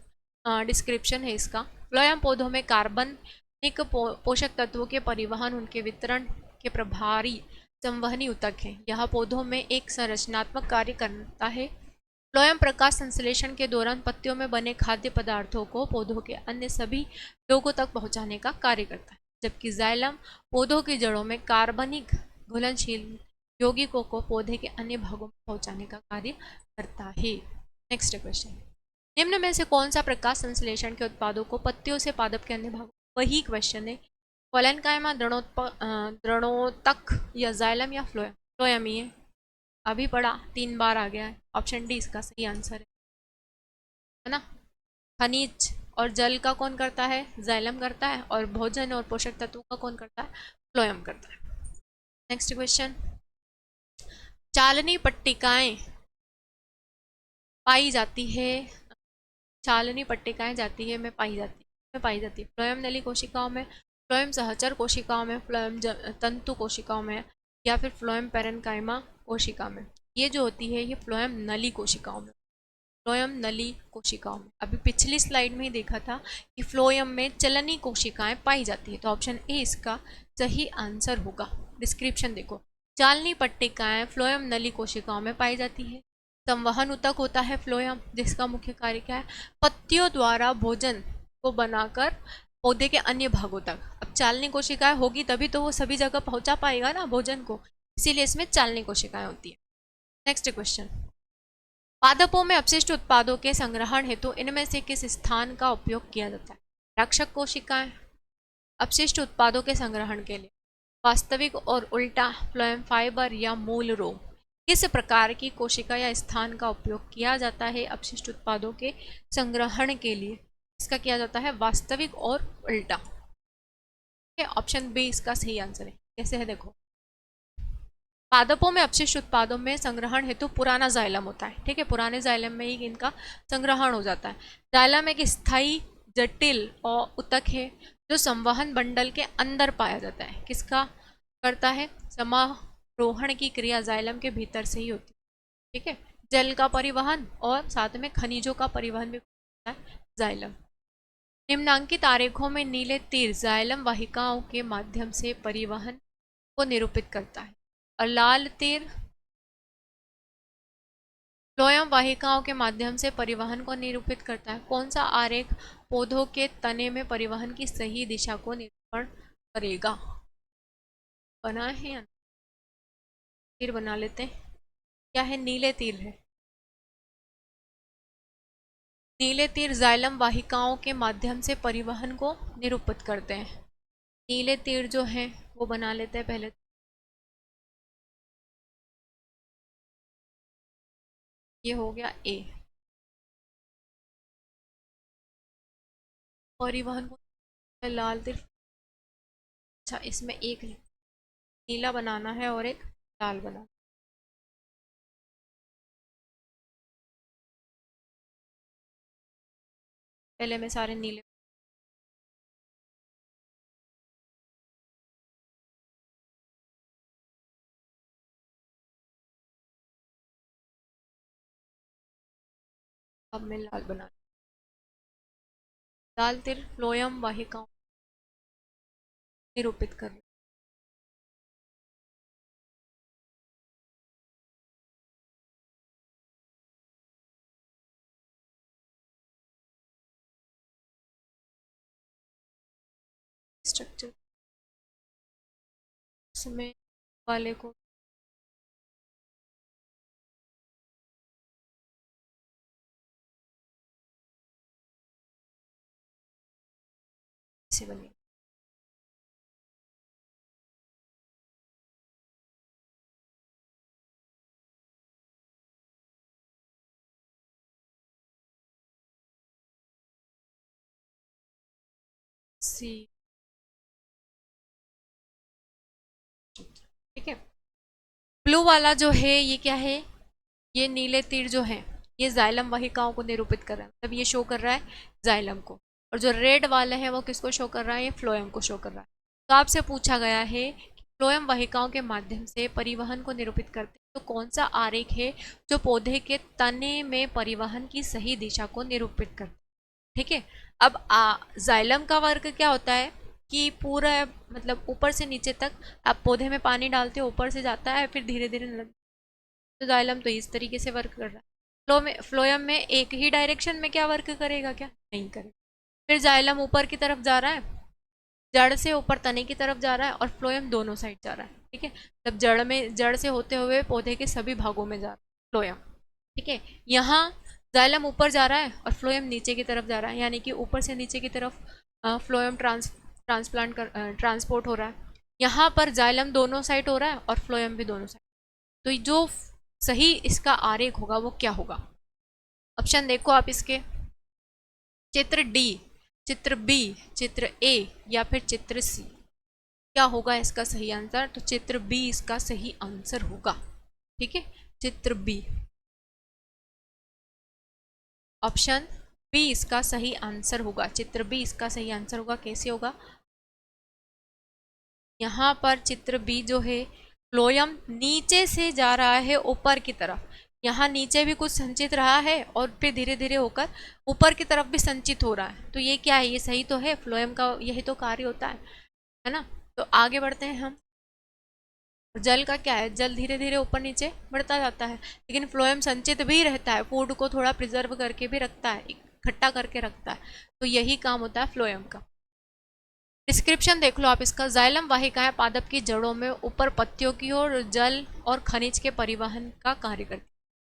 डिस्क्रिप्शन है इसका। फ्लोएम पौधों में कार्बनिक पोषक तत्वों के परिवहन, उनके वितरण के प्रभारी संवहनी ऊतक है। यह पौधों में एक संरचनात्मक कार्य करता है। फ्लोएम प्रकाश संश्लेषण के दौरान पत्तियों में बने खाद्य पदार्थों को पौधों के अन्य सभी लोगों तक पहुंचाने का कार्य करता है, जबकि जाइलम पौधों की जड़ों में कार्बनिक घुलनशील यौगिकों को पौधे के अन्य भागों में पहुंचाने का कार्य करता है। Next question. निम्न में से कौन सा प्रकाश संश्लेषण के उत्पादों को पत्तियों से पादप के अन्य भागों, वही क्वेश्चन है। कोलेनकाइमा, द्रणोतक या जाइलम या फ्लोएम। फ्लोएम ही है, अभी पढ़ा 3 बार आ गया है। ऑप्शन डी इसका सही आंसर है ना। खनिज और जल का कौन करता है, जाइलम करता है, और भोजन और पोषक तत्वों का कौन करता है, फ्लोएम करता है। Next question. चालनी पट्टिकाएं पाई जाती है, चालनी पट्टिकाएं जाती है में पाई जाती है फ्लोएम नली कोशिकाओं में, फ्लोएम सहचर कोशिकाओं में, फ्लोएम तंतु कोशिकाओं में, या फिर फ्लोएम पैरेन्काइमा कोशिका में। ये जो होती है ये फ्लोएम नली कोशिकाओं में, फ्लोएम नली कोशिकाओं में। अभी पिछली स्लाइड में ही देखा था कि फ्लोएम में चलनी कोशिकाएं पाई जाती है, तो ऑप्शन ए इसका सही आंसर होगा। डिस्क्रिप्शन देखो, चालनी पट्टिकाएं फ्लोएम नली कोशिकाओं में पाई जाती है। संवहन ऊतक होता है फ्लोएम, जिसका मुख्य कार्य क्या है, पत्तियों द्वारा भोजन को बनाकर पौधे के अन्य भागों तक। अब चालनी कोशिकाएं होगी तभी तो वो सभी जगह पहुंचा पाएगा ना भोजन को, इसीलिए इसमें चालनी कोशिकाएं होती है। नेक्स्ट क्वेश्चन, पादपों में अपशिष्ट उत्पादों के संग्रहण हेतु इनमें से किस स्थान का उपयोग किया जाता है। रक्षक कोशिकाएं अपशिष्ट उत्पादों के संग्रहण के लिए, वास्तविक और उल्टा फ्लोएम फाइबर या मूल रोग, किस प्रकार की कोशिका या स्थान का उपयोग किया जाता है अपशिष्ट उत्पादों के संग्रहण के लिए। इसका किया जाता है वास्तविक और उल्टा। ऑप्शन बी इसका सही आंसर है। कैसे है देखो, पादपों में अपशिष्ट उत्पादों में संग्रहण हेतु पुराना जाइलम होता है, ठीक है, पुराने जाइलम में ही इनका संग्रहण हो जाता है। जाइलम एक स्थायी जटिल और ऊतक है जो संवहन बंडल के अंदर पाया जाता है। किसका करता है, समारोहण की क्रिया जाइलम के भीतर से ही होती है, ठीक है। जल का परिवहन और साथ में खनिजों का परिवहन भी होता है जाइलम। निम्नांकित आरेखों में नीले तीर जाइलम वाहिकाओं के माध्यम से परिवहन को निरूपित करता है और लाल तीर फ्लोएम वाहिकाओं के माध्यम से परिवहन को निरूपित करता है। कौन सा आरेख पौधों के तने में परिवहन की सही दिशा को निरूपण करेगा। बना है या तीर बना लेते हैं, क्या है, नीले तीर है। नीले तीर जाइलम वाहिकाओं के माध्यम से परिवहन को निरूपित करते हैं। नीले तीर जो है वो बना लेते हैं पहले। ये हो गया ए, परिवहन को लाल तीर। अच्छा, इसमें एक नीला बनाना है और एक लाल बनाना। पहले मैं सारे नीले, अब मैं लाल बना। लाल तीर फ्लोएम वाहिकाओं निरूपित कर स्ट्रक्चर इसमें वाले को से बने। सी, ठीक है। ब्लू वाला जो है ये क्या है, ये नीले तीर जो है ये जाइलम वाहिकाओं को निरूपित कर रहा है, मतलब ये शो कर रहा है जाइलम को। और जो रेड वाला है वो किसको शो कर रहा है, ये फ्लोएम को शो कर रहा है। तो आपसे पूछा गया है कि फ्लोएम वाहिकाओं के माध्यम से परिवहन को निरूपित करते हैं, तो कौन सा आरेख है जो पौधे के तने में परिवहन की सही दिशा को निरूपित करता है, ठीक है। अब जाइलम का वर्क क्या होता है कि पूरा मतलब ऊपर से नीचे तक आप पौधे में पानी डालते हो, ऊपर से जाता है फिर धीरे धीरे, तो जाइलम तो इस तरीके से वर्क कर रहा है। फ्लोएम में एक ही डायरेक्शन में क्या वर्क करेगा, क्या नहीं करेगा। फिर जाइलम ऊपर की तरफ जा रहा है, जड़ से ऊपर तने की तरफ जा रहा है, और फ्लोएम दोनों साइड जा रहा है, ठीक है। तब जड़ से होते हुए पौधे के सभी भागों में जा रहा है फ्लोएम, ठीक है। यहाँ जाइलम ऊपर जा रहा है और फ्लोएम नीचे की तरफ जा रहा है, यानी कि ऊपर से नीचे की तरफ फ्लोएम ट्रांसपोर्ट हो रहा है। यहाँ पर जाइलम दोनों साइड हो रहा है और फ्लोएम भी दोनों साइड। तो जो सही इसका आरेख होगा वो क्या होगा। ऑप्शन देखो आप इसके, चित्र डी, चित्र बी, चित्र ए या फिर चित्र सी, क्या होगा इसका सही आंसर। तो चित्र बी इसका सही आंसर होगा, ठीक है, चित्र बी, ऑप्शन बी इसका सही आंसर होगा। चित्र बी इसका सही आंसर होगा। कैसे होगा, यहाँ पर चित्र बी जो है फ्लोएम नीचे से जा रहा है ऊपर की तरफ, यहाँ नीचे भी कुछ संचित रहा है और फिर धीरे धीरे होकर ऊपर की तरफ भी संचित हो रहा है। तो ये क्या है, ये सही तो है, फ्लोएम का यही तो कार्य होता है ना। तो आगे बढ़ते हैं हम। जल का क्या है, जल धीरे धीरे ऊपर नीचे बढ़ता जाता है, लेकिन फ्लोएम संचित भी रहता है, फूड को थोड़ा प्रिजर्व करके भी रखता है, इकट्ठा करके रखता है। तो यही काम होता है फ्लोएम का। डिस्क्रिप्शन देख लो आप इसका। जाइलम वाहिकाएं पादप की जड़ों में ऊपर पत्तियों की ओर जल और खनिज के परिवहन का कार्य करती है,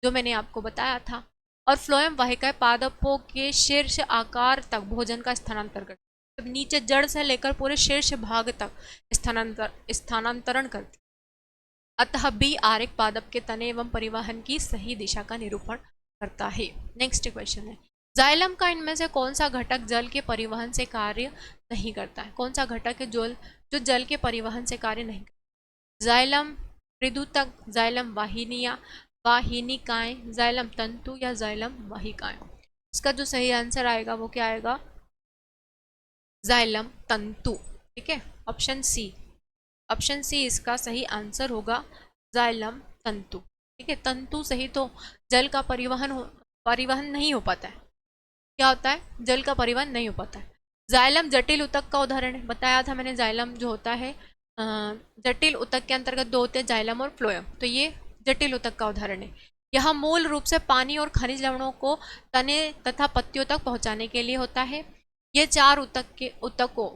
जो मैंने आपको बताया था। और फ्लोएम वाहिकाएं पादपों के शीर्ष आकार तक भोजन का स्थानांतरण करती है, तो नीचे जड़ से लेकर पूरे शीर्ष भाग तक स्थानांतरण करती है। अतः बी आरेख पादप के तने एवं परिवहन की सही दिशा का निरूपण करता है। नेक्स्ट क्वेश्चन है, जाइलम का इनमें से कौन सा घटक जल के परिवहन से कार्य नहीं करता है? कौन सा घटक है जो जल के परिवहन से कार्य नहीं करता? जाइलम मृदुतक, जाइलम वाहिनिया, वाहिनिकाएं, जाइलम तंतु या जाइलम वाहिकाएं? इसका जो सही आंसर आएगा वो क्या आएगा? जाइलम तंतु। ठीक है, ऑप्शन सी। ऑप्शन सी इसका सही आंसर होगा, जाइलम तंतु। ठीक है, तंतु सही तो जल का परिवहन नहीं हो पाता है। क्या होता है? जल का परिवहन नहीं हो पाता है। जाइलम जटिल उतक का उदाहरण है, बताया था मैंने। जाइलम जो होता है जटिल उतक के अंतर्गत दो होते हैं, जाइलम और फ्लोएम। तो ये जटिल उतक का उदाहरण है। यह मूल रूप से पानी और खनिज लवणों को तने तथा पत्तियों तक पहुंचाने के लिए होता है। ये चार उतकों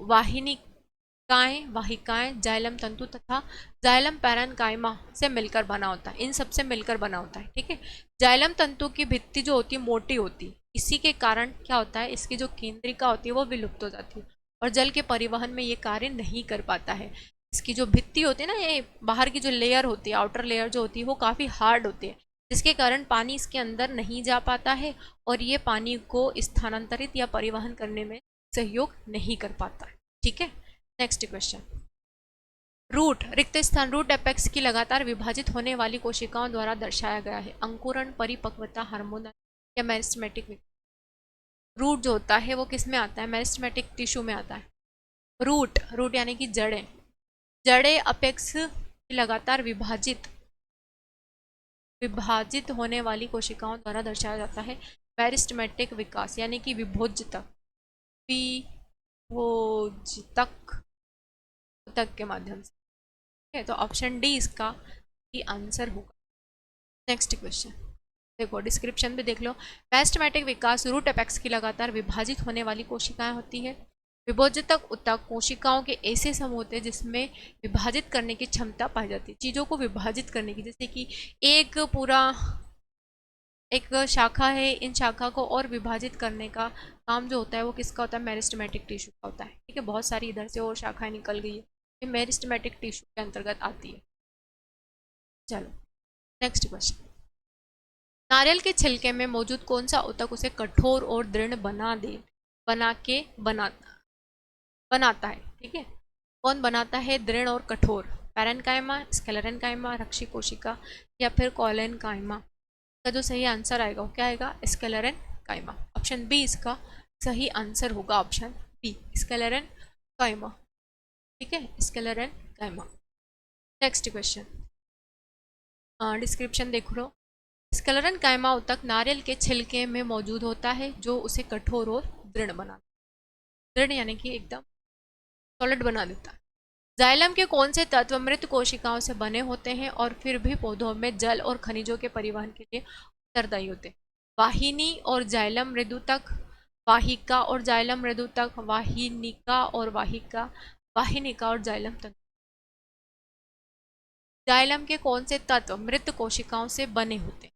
वाहिकाएं, जाइलम तंतु तथा जाइलम पैरेन्काइमा से मिलकर बना होता है। इन सब से मिलकर बना होता है। ठीक है, जाइलम तंतु की भित्ति जो होती है मोटी होती है, इसी के कारण क्या होता है, इसकी जो केंद्रिका होती है वो विलुप्त हो जाती है और जल के परिवहन में ये कार्य नहीं कर पाता है। इसकी जो भित्ति होती है ना, ये बाहर की जो लेयर होती है, आउटर लेयर जो होती है वो काफ़ी हार्ड होती है, जिसके कारण पानी इसके अंदर नहीं जा पाता है और ये पानी को स्थानांतरित या परिवहन करने में सहयोग नहीं कर पाता है। ठीक है, नेक्स्ट क्वेश्चन। रूट रिक्त स्थान, रूट एपेक्स की लगातार विभाजित होने वाली कोशिकाओं द्वारा दर्शाया गया है। अंकुरण, परिपक्वता, हार्मोनल या मेरिस्टेमेटिक। रूट जो होता है वो किस में आता है? मेरिस्टेमेटिक टिश्यू में आता है। रूट यानी कि जड़ें। जड़ें अपेक्स की लगातार विभाजित होने वाली कोशिकाओं द्वारा दर्शाया जाता है। मेरिस्टेमेटिक विकास यानी कि विभोजतक तक के माध्यम से। ठीक है, तो ऑप्शन डी इसका ही आंसर होगा। नेक्स्ट क्वेश्चन देखो, डिस्क्रिप्शन भी देख लो। मेरिस्टेमेटिक विकास रूट एपेक्स की लगातार विभाजित होने वाली कोशिकाएं होती है। विभोजतक ऊतक कोशिकाओं के ऐसे समूह होते हैं जिसमें विभाजित करने की क्षमता पाई जाती है, चीज़ों को विभाजित करने की। जैसे कि एक शाखा है, इन शाखा को और विभाजित करने का काम जो होता है वो किसका होता है? मेरिस्टेमेटिक टिश्यू का होता है। ठीक है, बहुत सारी इधर से और शाखाएं निकल गई है, ये मेरिस्टेमेटिक टिश्यू के अंतर्गत आती है। चलो नेक्स्ट क्वेश्चन। नारियल के छिलके में मौजूद कौन सा ऊतक उसे कठोर और दृढ़ बनाता है? ठीक है, कौन बनाता है दृढ़ और कठोर? पैरेन्काइमा, स्क्लेरेन्काइमा, रक्षी कोशिका या फिर कॉलेन्काइमा? का जो सही आंसर आएगा वो क्या आएगा? स्क्लेरेन्काइमा। ऑप्शन बी इसका सही आंसर होगा, ऑप्शन बी स्क्लेरेन्काइमा। ठीक है, स्क्लेरेन्काइमा। नेक्स्ट क्वेश्चन, डिस्क्रिप्शन देख लो। स्क्लेरेन्काइमा ऊतक नारियल के छिलके में मौजूद होता है जो उसे कठोर और दृढ़ बनाता है। दृढ़ यानी कि एकदम सॉलिड बना देता है। जाइलम के कौन से तत्व मृत कोशिकाओं से बने होते हैं और फिर भी पौधों में जल और खनिजों के परिवहन के लिए उत्तरदायी होते हैं? वाहिनी और जाइलम मृदुतक, वाहिका और जाइलम मृदुतक, वाहिनिका और वाहिनिका और जाइलम तंतु। जाइलम के कौन से तत्व मृत कोशिकाओं से बने होते हैं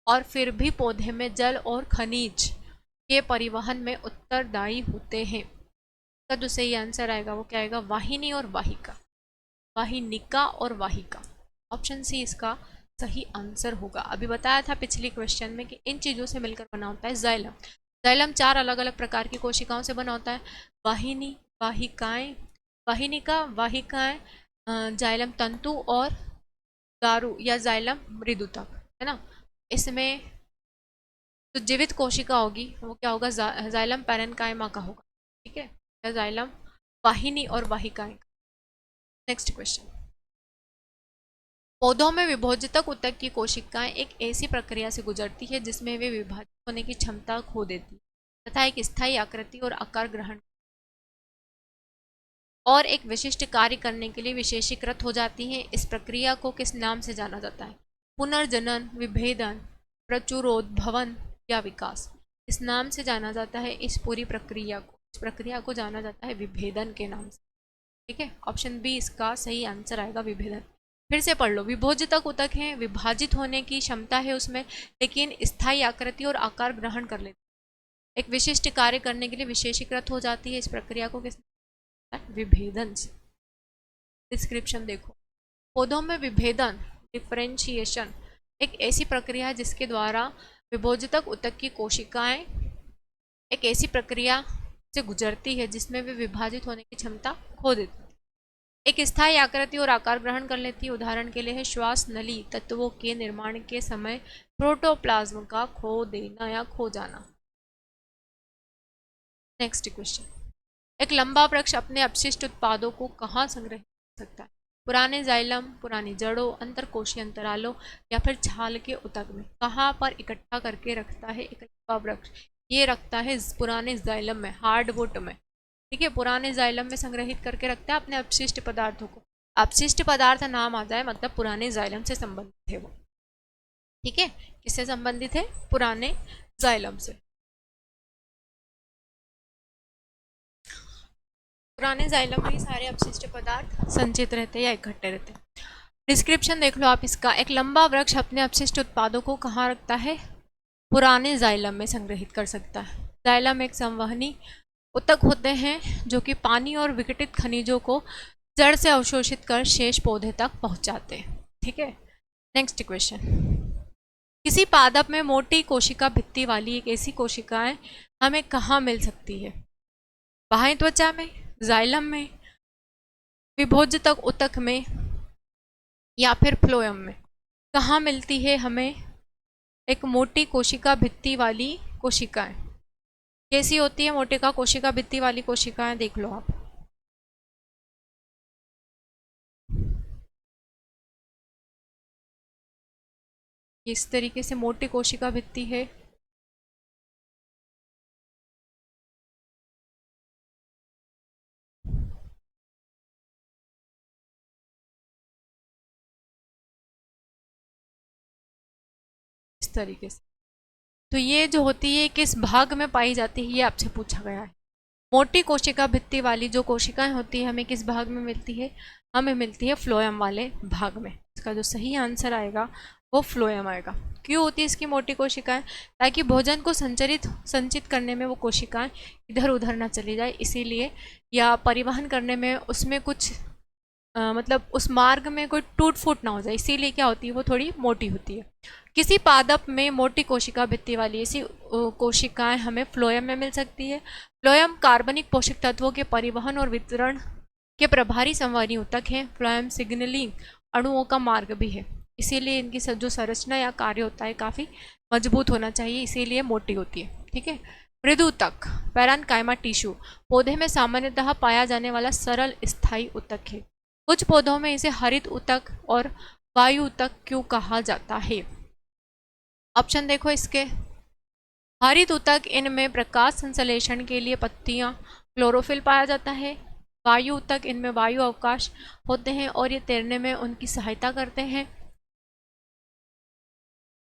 और फिर भी पौधे में जल और खनिज के परिवहन में उत्तरदायी होते हैं? का जो सही आंसर आएगा वो क्या आएगा? वाहिनी और वाहिका, वाहिनिका और वाहिका। ऑप्शन सी इसका सही आंसर होगा। अभी बताया था पिछले क्वेश्चन में कि इन चीज़ों से मिलकर बना होता है जाइलम। जाइलम चार अलग अलग प्रकार की कोशिकाओं से बना होता है। वाहिनी, वाहिकाएं, वाहिनिका, वाहिकाएं, जाइलम तंतु और गारू या जाइलम मृदुतक, है ना। इसमें जो जीवित कोशिका होगी वो क्या होगा? जाइलम पैरेन्काइमा का होगा। ठीक है, या जाइलम वाहिनी और वाहिकाएं। नेक्स्ट क्वेश्चन, पौधों में विभोजतक ऊतक की कोशिकाएं एक ऐसी प्रक्रिया से गुजरती है जिसमें वे विभाजित होने की क्षमता खो देती तथा एक स्थायी आकृति और आकार ग्रहण और एक विशिष्ट कार्य करने के लिए विशेषीकृत हो जाती हैं। इस प्रक्रिया को किस नाम से जाना जाता है? पुनर्जनन, विभेदन, प्रचुरोद्भवन या विकास। इस नाम से जाना जाता है इस पूरी प्रक्रिया को। इस प्रक्रिया को जाना जाता है विभेदन के नाम से। ठीक है, ऑप्शन बी इसका सही आंसर आएगा, विभेदन। फिर से पढ़ लो, विभोजतक ऊतक है, विभाजित होने की क्षमता है उसमें, लेकिन स्थायी आकृति और आकार ग्रहण कर लेती है, एक विशिष्ट कार्य करने के लिए विशेषीकृत हो जाती है। इस प्रक्रिया को किस विभेदन से। डिस्क्रिप्शन देखो, पौधों में विभेदन, डिफरेंशिएशन, एक ऐसी प्रक्रिया है जिसके द्वारा विभोजतक ऊतक की कोशिकाएं एक ऐसी प्रक्रिया से गुजरती है जिसमें वे विभाजित होने की क्षमता खो देती है, एक स्थायी आकृति और आकार ग्रहण कर लेती है। उदाहरण के लिए है श्वास नली तत्वों के निर्माण के समय प्रोटोप्लाज्म का खो देना या खो जाना। नेक्स्ट क्वेश्चन, एक लंबा वृक्ष अपने अपशिष्ट उत्पादों को कहाँ संग्रहित कर सकता है? पुराने जाइलम, पुरानी जड़ों, अंतरकोशीय अंतरालों या फिर छाल के ऊतक में। कहाँ पर इकट्ठा करके रखता है एक लंबा वृक्ष? ये रखता है पुराने जाइलम में, हार्डवुड में। ठीक है, पुराने जाइलम में संग्रहित करके रखता है अपने अपशिष्ट पदार्थों को। अपशिष्ट पदार्थ नाम आ जाए मतलब पुराने जाइलम से संबंधित है वो। ठीक है, किससे संबंधित है? पुराने जाइलम से। पुराने जाइलम में सारे अपशिष्ट पदार्थ संचित रहते हैं या इकट्ठे रहते हैं। डिस्क्रिप्शन देख लो आप इसका, एक लंबा वृक्ष अपने अपशिष्ट उत्पादों को कहाँ रखता है? पुराने जाइलम में संग्रहित कर सकता है। जाइलम एक संवहनी ऊतक होते हैं जो कि पानी और विघटित खनिजों को जड़ से अवशोषित कर शेष पौधे तक पहुंचाते हैं। ठीक है, नेक्स्ट क्वेश्चन, किसी पादप में मोटी कोशिका भित्ति वाली एक ऐसी कोशिकाएं हमें कहाँ मिल सकती है? बाह्य त्वचा में, जाइलम में, विभोजतक ऊतक में या फिर फ्लोएम में। कहाँ मिलती है हमें एक मोटी कोशिका भित्ति वाली कोशिकाएं? कैसी होती है मोटी का कोशिका भित्ति वाली कोशिकाएं? देख लो आप, इस तरीके से मोटी कोशिका भित्ति है। इस तरीके से, तो ये जो होती है किस भाग में पाई जाती है ये आपसे पूछा गया है। मोटी कोशिका भित्ति वाली जो कोशिकाएं होती है हमें किस भाग में मिलती है? हमें मिलती है फ्लोएम वाले भाग में। इसका जो सही आंसर आएगा वो फ्लोएम आएगा। क्यों होती है इसकी मोटी कोशिकाएं? ताकि भोजन को संचित करने में वो कोशिकाएं इधर उधर ना चली जाए, इसीलिए, या परिवहन करने में उसमें कुछ मतलब उस मार्ग में कोई टूट फूट ना हो जाए, इसीलिए क्या होती है वो थोड़ी मोटी होती है। किसी पादप में मोटी कोशिका भित्ति वाली ऐसी कोशिकाएं हमें फ्लोएम में मिल सकती है। फ्लोएम कार्बनिक पोषक तत्वों के परिवहन और वितरण के प्रभारी संवहनी ऊतक हैं। फ्लोएम सिग्नलिंग अणुओं का मार्ग भी है, इसीलिए इनकी जो संरचना या कार्य होता है काफ़ी मजबूत होना चाहिए, इसीलिए मोटी होती है। ठीक है, मृदु ऊतक, पैरेन्काइमा टिश्यू, पौधे में सामान्यतः पाया जाने वाला सरल स्थायी ऊतक है। कुछ पौधों में इसे हरित ऊतक और वायु ऊतक क्यों कहा जाता है? ऑप्शन देखो इसके, हरित ऊतक, इनमें प्रकाश संश्लेषण के लिए पत्तियां, क्लोरोफिल पाया जाता है। वायु ऊतक, इनमें वायु अवकाश होते हैं और ये तैरने में उनकी सहायता करते हैं।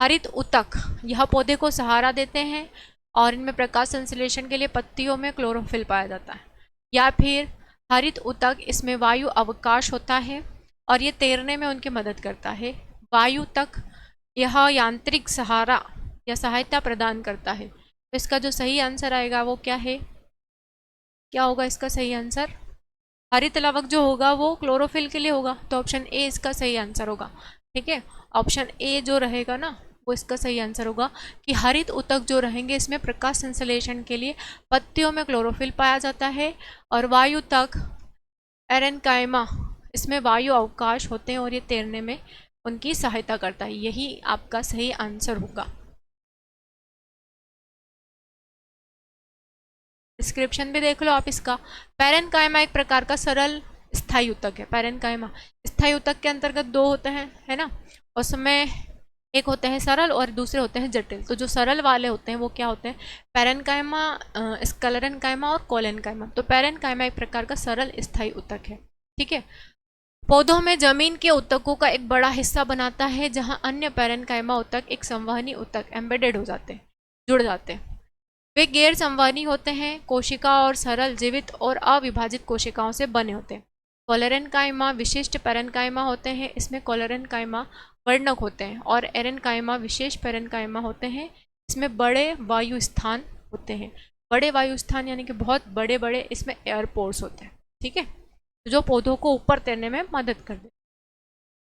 हरित ऊतक यह पौधे को सहारा देते हैं और इनमें प्रकाश संश्लेषण के लिए पत्तियों में क्लोरोफिल पाया जाता है। या फिर हरित ऊतक, इसमें वायु अवकाश होता है और ये तैरने में उनकी मदद करता है। वायु ऊतक यह यांत्रिक सहारा या सहायता प्रदान करता है। तो इसका जो सही आंसर आएगा वो क्या है? क्या होगा इसका सही आंसर? हरित लवक जो होगा वो क्लोरोफिल के लिए होगा, तो ऑप्शन ए इसका सही आंसर होगा। ठीक है, ऑप्शन ए जो रहेगा ना वो इसका सही आंसर होगा कि हरित ऊतक जो रहेंगे इसमें प्रकाश संश्लेषण के लिए पत्तियों में क्लोरोफिल पाया जाता है और वायु ऊतक पैरेन्काइमा, इसमें वायु अवकाश होते हैं और ये तैरने में उनकी सहायता करता है। यही आपका सही आंसर होगा। डिस्क्रिप्शन भी देख लो आप इसका, पैरेन्काइमा एक प्रकार का सरल स्थायी ऊतक है पैरेन्काइमा। स्थायी ऊतक के अंतर्गत दो होते हैं, है ना, उसमें एक होते हैं सरल और दूसरे होते हैं जटिल। तो जो सरल वाले होते हैं वो क्या होते हैं, पैरेन्काइमा, स्क्लेरेन्काइमा और कोलेन्काइमा। तो पैरेन्काइमा एक प्रकार का सरल स्थायी ऊतक है, ठीक है। पौधों में जमीन के ऊतकों का एक बड़ा हिस्सा बनाता है, जहां अन्य पैरेन्काइमा ऊतक एक संवहनी ऊतक एम्बेडेड हो जाते हैं, जुड़ जाते हैं। वे गैर संवहनी होते हैं, कोशिका और सरल जीवित और अविभाजित कोशिकाओं से बने होते हैं। कोलेरेन्काइमा विशिष्ट पैरेन्काइमा होते हैं, इसमें कोलेरेन्काइमा वर्णक होते हैं, और एरेन्काइमा विशेष पैरेन्काइमा होते हैं, इसमें बड़े वायु स्थान होते हैं। बड़े वायु स्थान यानी कि बहुत बड़े बड़े इसमें एयरपोर्ट्स होते हैं, ठीक है, जो पौधों को ऊपर तैरने में मदद कर दे।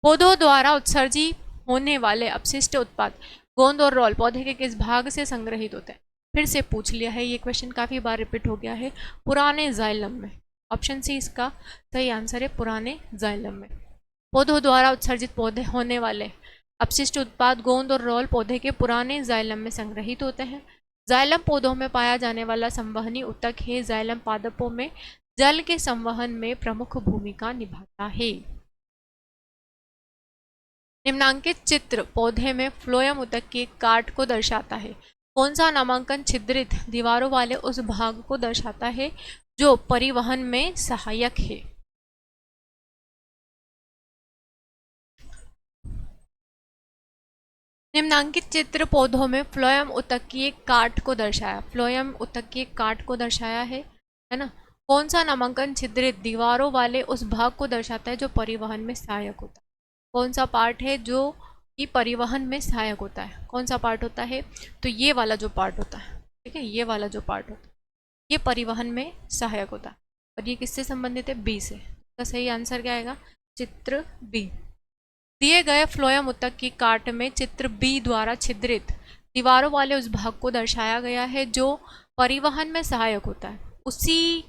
पौधों द्वारा उत्सर्जित होने वाले अपशिष्ट उत्पाद गोंद और रोल पौधे के किस भाग से संग्रहित होते हैं? फिर से पूछ लिया है, ये क्वेश्चन काफ़ी बार रिपीट हो गया है। पुराने जाइलम में। ऑप्शन सी इसका सही आंसर है, पुराने जाइलम में। पौधों द्वारा उत्सर्जित पौधे होने वाले अपशिष्ट उत्पाद गोंद और रोल पौधे के पुराने जाइलम में संग्रहित होते हैं। जाइलम पौधों में पाया जाने वाला संवहनी ऊतक है। जाइलम पादपों में जल के संवहन में प्रमुख भूमिका निभाता है। निम्नांकित चित्र पौधे में फ्लोएम ऊतक के काट को दर्शाता है। कौन सा नामांकन छिद्रित दीवारों वाले उस भाग को दर्शाता है जो परिवहन में सहायक है? निम्नांकित चित्र पौधों में फ्लोएम ऊतक की एक काट को दर्शाया, फ्लोएम ऊतक की एक काट को दर्शाया है ना। कौन सा नामांकन छिद्रित दीवारों वाले उस भाग को दर्शाता है जो परिवहन में सहायक होता है? कौन सा पार्ट है जो कि परिवहन में सहायक होता है? कौन सा पार्ट होता है? तो ये वाला जो पार्ट होता है, ठीक है, ये वाला जो पार्ट होता है ये परिवहन में सहायक होता है। और ये किससे संबंधित है? बी से। इसका सही आंसर क्या आएगा? चित्र बी। दिए गए फ्लोएम ऊतक की काट में चित्र बी द्वारा छिद्रित दीवारों वाले उस भाग को दर्शाया गया है जो परिवहन में सहायक होता है। उसी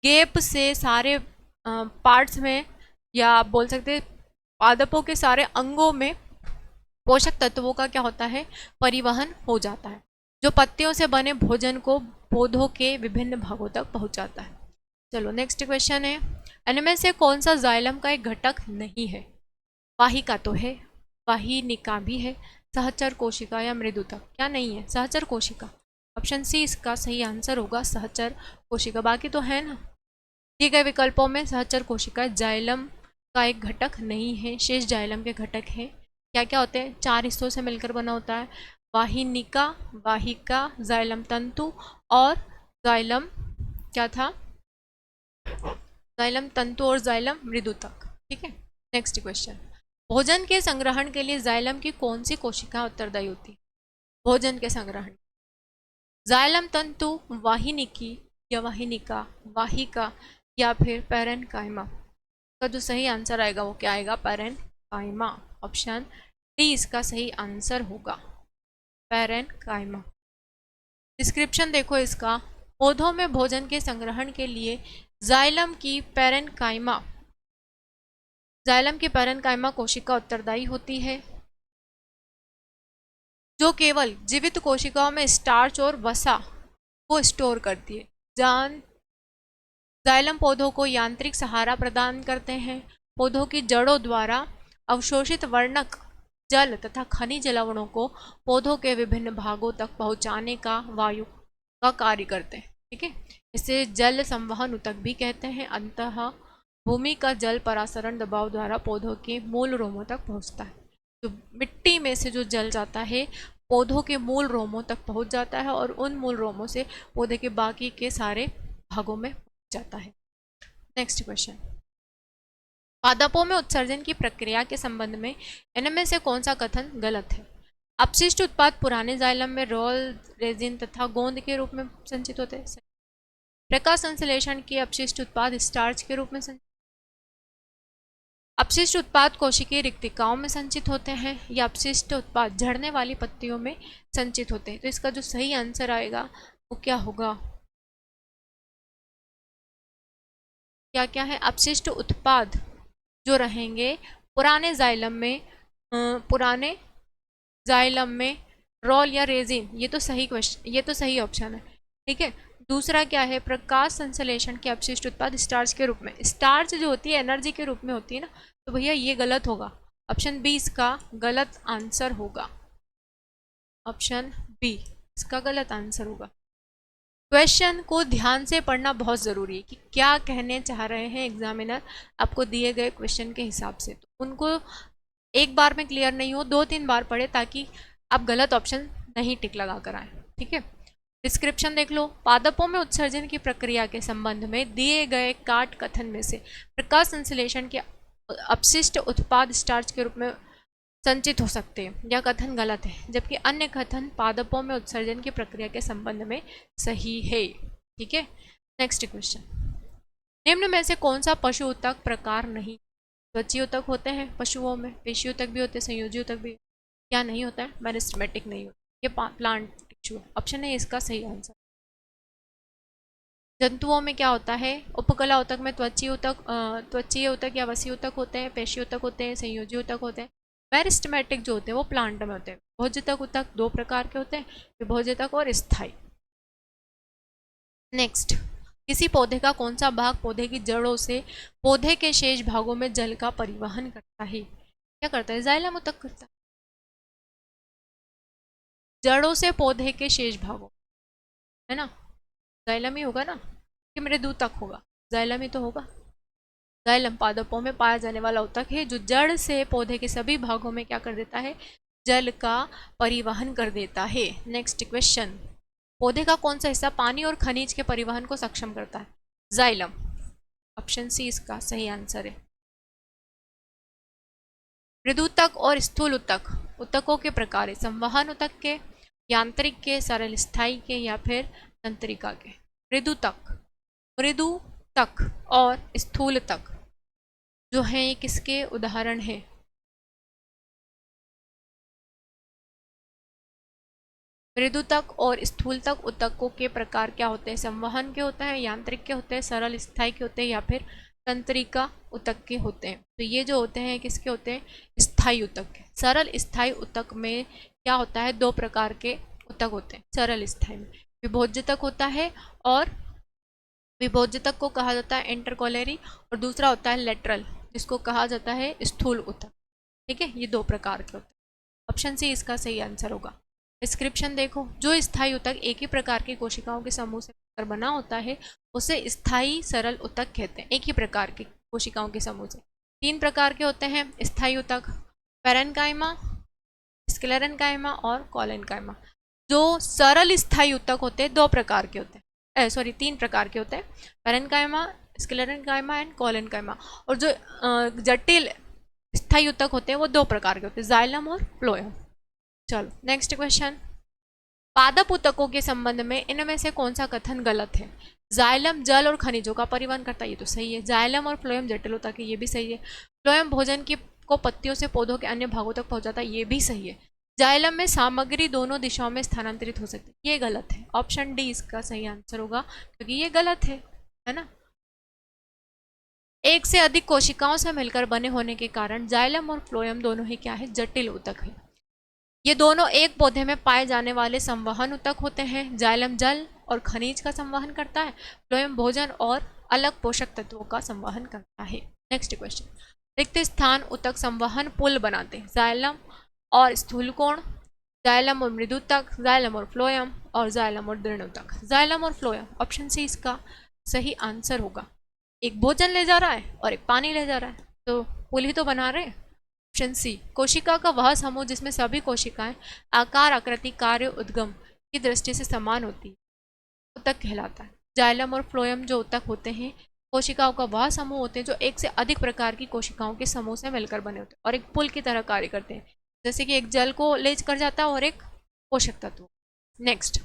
गैप से सारे पार्ट्स में, या आप बोल सकते हैं पादपों के सारे अंगों में पोषक तत्वों का क्या होता है? परिवहन हो जाता है, जो पत्तियों से बने भोजन को पौधों के विभिन्न भागों तक पहुंचाता है। चलो नेक्स्ट क्वेश्चन है, इनमें से कौन सा जाइलम का एक घटक नहीं है? वाहिका तो है, वाहिनिका भी है, सहचर कोशिका या मृदुतक? क्या नहीं है? सहचर कोशिका। ऑप्शन सी इसका सही आंसर होगा, सहचर कोशिका। बाकी तो है ना, दिए गए विकल्पों में सहचर कोशिका जाइलम का एक घटक नहीं है, शेष जाइलम के घटक हैं। क्या क्या होते हैं? 4 हिस्सों से मिलकर बना होता है, वाहिनिका, वाहिका, जाइलम तंतु और जाइलम क्या था? जाइलम तंतु और जाइलम मृदुतक, ठीक है। नेक्स्ट क्वेश्चन, भोजन के संग्रहण के लिए जाइलम की कौन सी कोशिका उत्तरदायी होती है? भोजन के संग्रहण, जाइलम तंतु, वाहिनिकी या वाहिनिका, वाहिका या फिर पैरेन्काइमा? का जो सही आंसर आएगा वो क्या आएगा? पैरेन्काइमा। ऑप्शन डी इसका सही आंसर होगा, पैरेन्काइमा। डिस्क्रिप्शन देखो इसका, पौधों में भोजन के संग्रहण के लिए जाइलम की पैरेन्काइमा, जाइलम की पैरेन्काइमा कोशिका उत्तरदायी होती है, जो केवल जीवित कोशिकाओं में स्टार्च और वसा को स्टोर करती है। जाइलम पौधों को यांत्रिक सहारा प्रदान करते हैं। पौधों की जड़ों द्वारा अवशोषित वर्णक जल तथा खनिज लवणों को पौधों के विभिन्न भागों तक पहुंचाने का वायु का कार्य करते हैं, ठीक है। इसे जल संवहन ऊतक भी कहते हैं। अंततः भूमि का जल परासरण दबाव द्वारा पौधों के मूल रोमों तक पहुंचता है। तो मिट्टी में से जो जल जाता है पौधों के मूल रोमों तक पहुंच जाता है, और उन मूल रोमों से पौधे के बाकी के सारे भागों में जाता है। नेक्स्ट क्वेश्चन, पादपों में उत्सर्जन की प्रक्रिया के संबंध में इनमें से कौन सा कथन गलत है? अपशिष्ट उत्पाद पुराने जाइलम में रोल, रेजिन तथा गोंद के रूप में संचित होते हैं। प्रकाश संश्लेषण के अपशिष्ट उत्पाद स्टार्च के रूप में संचित, अपशिष्ट उत्पाद कोशिकीय रिक्तिकाओं में संचित होते हैं, या अपशिष्ट उत्पाद झड़ने वाली पत्तियों में संचित होते हैं। तो इसका जो सही आंसर आएगा वो क्या होगा? क्या क्या है? अपशिष्ट उत्पाद जो रहेंगे पुराने जाइलम में, पुराने जाइलम में रोल या रेजिन, ये तो सही क्वेश्चन, ये तो सही ऑप्शन है, ठीक है। दूसरा क्या है, प्रकाश संश्लेषण के अपशिष्ट उत्पाद स्टार्च के रूप में। स्टार्च जो होती है एनर्जी के रूप में होती है ना, तो भैया ये गलत होगा। ऑप्शन बी इसका गलत आंसर होगा। ऑप्शन बी इसका गलत आंसर होगा। क्वेश्चन को ध्यान से पढ़ना बहुत ज़रूरी है कि क्या कहने चाह रहे हैं एग्जामिनर आपको दिए गए क्वेश्चन के हिसाब से। तो उनको एक बार में क्लियर नहीं हो, 2-3 बार पढ़े ताकि आप गलत ऑप्शन नहीं टिक लगा कर आए। ठीक है, डिस्क्रिप्शन देख लो। पादपों में उत्सर्जन की प्रक्रिया के संबंध में दिए गए काट कथन में से प्रकाश संश्लेषण के अपशिष्ट उत्पाद स्टार्च के रूप में संचित हो सकते हैं, यह कथन गलत है, जबकि अन्य कथन पादपों में उत्सर्जन की प्रक्रिया के संबंध में सही है। ठीक है, नेक्स्ट क्वेश्चन, निम्न में से कौन सा पशु ऊतक प्रकार नहीं? त्वचीय ऊतक होते हैं पशुओं में, पेशी ऊतक भी होते हैं, संयोजी ऊतक भी, क्या नहीं होता है? मेरिस्टेमेटिक नहीं होता, ये प्लांट टिश्यू। ऑप्शन है इसका सही आंसर। जंतुओं में क्या होता है? उपकला ऊतक में त्वचीय ऊतक या वसी ऊतक होते हैं, पेशी ऊतक होते हैं, संयोजी ऊतक होते हैं। मेरिस्टेमेटिक जो होते हैं वो प्लांट में होते हैं। भोज्यतक ऊतक 2 प्रकार के होते हैं, विभोज्यतक और स्थायी। नेक्स्ट, किसी पौधे का कौन सा भाग पौधे की जड़ों से पौधे के शेष भागों में जल का परिवहन करता है? क्या करता है? जाइलम ऊतक करता है। जड़ों से पौधे के शेष भागों, है ना, जाइलम ही होगा ना, कि मृदु तक होगा, जाइलम ही तो होगा। जाइलम पादपों में पाया जाने वाला ऊतक है जो जड़ से पौधे के सभी भागों में क्या कर देता है? जल का परिवहन कर देता है। नेक्स्ट क्वेश्चन, पौधे का कौन सा हिस्सा पानी और खनिज के परिवहन को सक्षम करता है? जाइलम। ऑप्शन सी इसका सही आंसर है। मृदुतक और स्थूल ऊतक ऊतकों के प्रकार है, संवहन ऊतक के, यांत्रिक के, सरल स्थायी के, या फिर तंत्रिका के? मृदुतक और स्थूल तक जो है ये किसके उदाहरण है? मृदुतक और स्थूलतक ऊतकों के प्रकार क्या होते हैं? संवहन के होते हैं, यांत्रिक के होते हैं, सरल स्थायी के होते हैं, या फिर तंत्रिका ऊतक के होते हैं। तो ये जो होते हैं किसके होते हैं? स्थायी ऊतक के। सरल स्थायी ऊतक में क्या होता है? 2 प्रकार के ऊतक होते हैं सरल स्थायी में, विभोज्यतक होता है, और विभोज्यतक को कहा जाता है इंटरकोलेरी, और दूसरा होता है लेटरल जिसको कहा जाता है स्थूल ऊतक। ठीक है, ये 2 प्रकार के होते हैं। ऑप्शन सी इसका सही आंसर होगा। डिस्क्रिप्शन देखो, जो स्थायी ऊतक एक ही प्रकार की कोशिकाओं के समूह से बना होता है उसे स्थायी सरल ऊतक कहते हैं, एक ही प्रकार की कोशिकाओं के समूह से। 3 प्रकार के होते हैं स्थायी ऊतक, पैरेन्काइमा, स्क्लेरेन्काइमा और कोलेन्काइमा। जो सरल स्थायी ऊतक होते हैं 2 प्रकार के होते हैं, 3 प्रकार के होते हैं, पैरेन्काइमा, स्क्लेरेन्काइमा एंड कोलेन्काइमा। और जो जटिल स्थायी ऊतक होते हैं वो 2 प्रकार के होते हैं, जाइलम और फ्लोएम। चलो नेक्स्ट क्वेश्चन, पादप ऊतकों के संबंध में इनमें से कौन सा कथन गलत है? जाइलम जल और खनिजों का परिवहन करता है, ये तो सही है। जाइलम और फ्लोएम जटिल ऊतक है, ये भी सही है। फ्लोएम भोजन की को पत्तियों से पौधों के अन्य भागों तक पहुंचाता है, ये भी सही है। जाइलम में सामग्री दोनों दिशाओं में स्थानांतरित हो सकती है, ये गलत है। ऑप्शन डी इसका सही आंसर होगा क्योंकि ये गलत है ना। एक से अधिक कोशिकाओं से मिलकर बने होने के कारण जाइलम और फ्लोएम दोनों ही क्या है? जटिल ऊतक है। ये दोनों एक पौधे में पाए जाने वाले संवहन ऊतक होते हैं। जाइलम जल और खनिज का संवहन करता है, फ्लोएम भोजन और अलग पोषक तत्वों का संवहन करता है। नेक्स्ट क्वेश्चन, रिक्त स्थान ऊतक संवहन पुल बनाते हैं, जाइलम और स्थूलकोण, जाइलम और मृदुतक, जाइलम और फ्लोएम, और जाइलम और दृढ़ ऊतक। जाइलम और फ्लोएम, ऑप्शन सी इसका सही आंसर होगा। एक भोजन ले जा रहा है और एक पानी ले जा रहा है, तो पुल ही तो बना रहे हैं। ऑप्शन सी, कोशिका का वह समूह जिसमें सभी कोशिकाएं आकार, आकृति, कार्य, उद्गम की दृष्टि से समान होती है, ऊतक कहलाता है। जाइलम और फ्लोएम जो ऊतक होते हैं कोशिकाओं का वह समूह होते हैं जो एक से अधिक प्रकार की कोशिकाओं के समूह से मिलकर बने होते हैं और एक पुल की तरह कार्य करते हैं, जैसे कि एक जल को ले कर जाता है और एक पोषक तत्व। नेक्स्ट,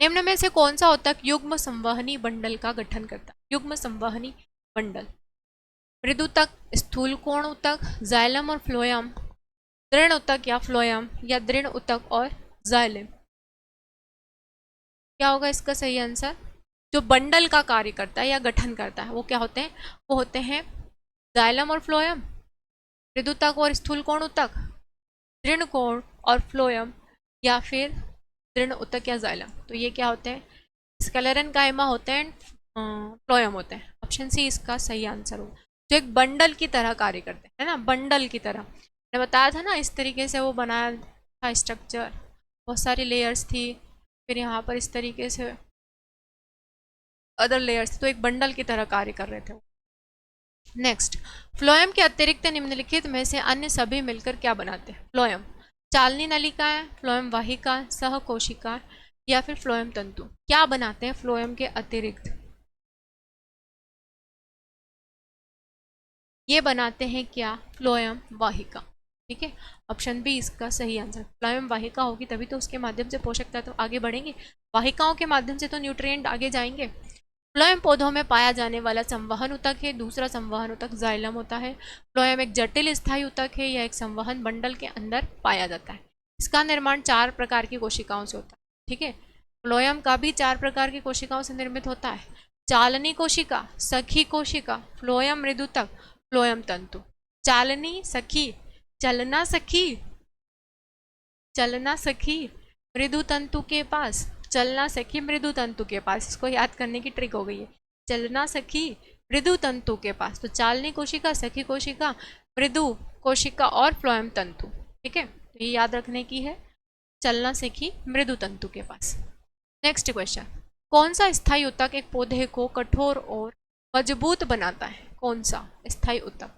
निम्न में से कौन सा ऊतक युग्म संवहनी बंडल का गठन करता है? युग्म संवहनी बंडल, मृदुतक, स्थूलकोण ऊतक, जाइलम और फ्लोएम, दृढ़ ऊतक या फ्लोएम, या दृढ़ ऊतक और जाइलम? क्या होगा इसका सही आंसर? जो बंडल का कार्य करता है या गठन करता है वो क्या होते हैं? वो होते हैं जाइलम और फ्लोएम, मृदुतक और स्थूलकोण ऊतक, दृढ़ कोण और फ्लोएम, या फिर दृढ़ ऊतक या जाइलम। तो ये क्या होते हैं? स्क्लेरन कायमा होते हैं, फ्लोएम होते हैं। ऑप्शन सी इसका सही आंसर होगा, जो एक बंडल की तरह कार्य करते हैं, है ना, बंडल की तरह। मैंने बताया था ना, इस तरीके से वो बनाया था स्ट्रक्चर, बहुत सारी लेयर्स थी, फिर यहाँ पर इस तरीके से अदर लेयर्स, तो एक बंडल की तरह कार्य कर रहे थे। नेक्स्ट, फ्लोएम के अतिरिक्त निम्नलिखित में से अन्य सभी मिलकर क्या बनाते हैं? फ्लोएम चालनी नलिकाएं, फ्लोएम वाहिका, सहकोशिका या फिर फ्लोएम तंतु, क्या बनाते हैं फ्लोएम के अतिरिक्त? ये बनाते हैं क्या? फ्लोएम वाहिका। ठीक है, ऑप्शन बी इसका सही आंसर। फ्लोएम वाहिका होगी तभी तो उसके माध्यम से पोषक तत्व आगे बढ़ेंगे, वाहिकाओं के माध्यम से तो न्यूट्रिएंट आगे जाएंगे। फ्लोएम पौधों में पाया जाने वाला संवहन ऊतक है। दूसरा संवहन ऊतक जाइलम होता है। फ्लोएम एक जटिल स्थायी ऊतक है, यह एक संवहन बंडल के अंदर पाया जाता है। इसका निर्माण 4 प्रकार की कोशिकाओं से होता है। ठीक है, फ्लोएम का भी 4 प्रकार की कोशिकाओं से निर्मित होता है। चालनी कोशिका, सखी कोशिका, फ्लोएम मृदुतक, फ्लोएम तंतु। चालनी सखी, चलना सखी, चलना सखी मृदु तंतु के पास, चलना सखी मृदु तंतु के पास, इसको याद करने की ट्रिक हो गई है। चलना सखी मृदु तंतु के पास, तो चालनी कोशिका, सखी कोशिका, मृदु कोशिका और फ्लोएम तंतु। ठीक है, तो ये याद रखने की है, चलना सखी मृदु तंतु के पास। नेक्स्ट क्वेश्चन, कौन सा स्थायी ऊतक एक पौधे को कठोर और मजबूत बनाता है? कौन सा स्थायी ऊतक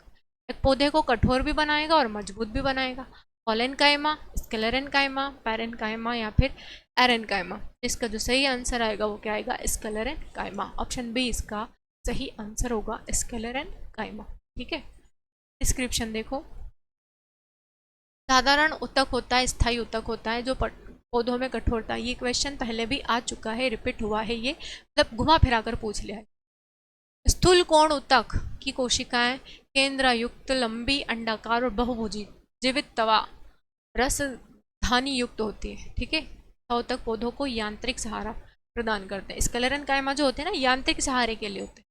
एक पौधे को कठोर भी बनाएगा और मजबूत भी बनाएगा? कॉलेनकाइमा, स्क्लेरेनकाइमा, पैरेनकाइमा या फिर एरेनकाइमा? इसका जो सही आंसर आएगा वो क्या आएगा? स्क्लेरेनकाइमा। ऑप्शन बी इसका सही आंसर होगा, स्क्लेरेनकाइमा। ठीक है, डिस्क्रिप्शन देखो। साधारण ऊतक होता है, स्थायी ऊतक होता है जो पौधों में कठोरता। ये क्वेश्चन पहले भी आ चुका है, रिपीट हुआ है, ये मतलब घुमा फिरा कर पूछ लिया है। स्थूल कोण ऊतक की कोशिकाएं केंद्रयुक्त, लंबी, अंडाकार और बहुभुजी, जीवित तवा, रस धानी युक्त होती है। ठीक है, ऊतक पौधों को यांत्रिक सहारा प्रदान करते हैं। स्क्लेरेनकाइमा जो होते हैं ना, यांत्रिक सहारे के लिए होते हैं।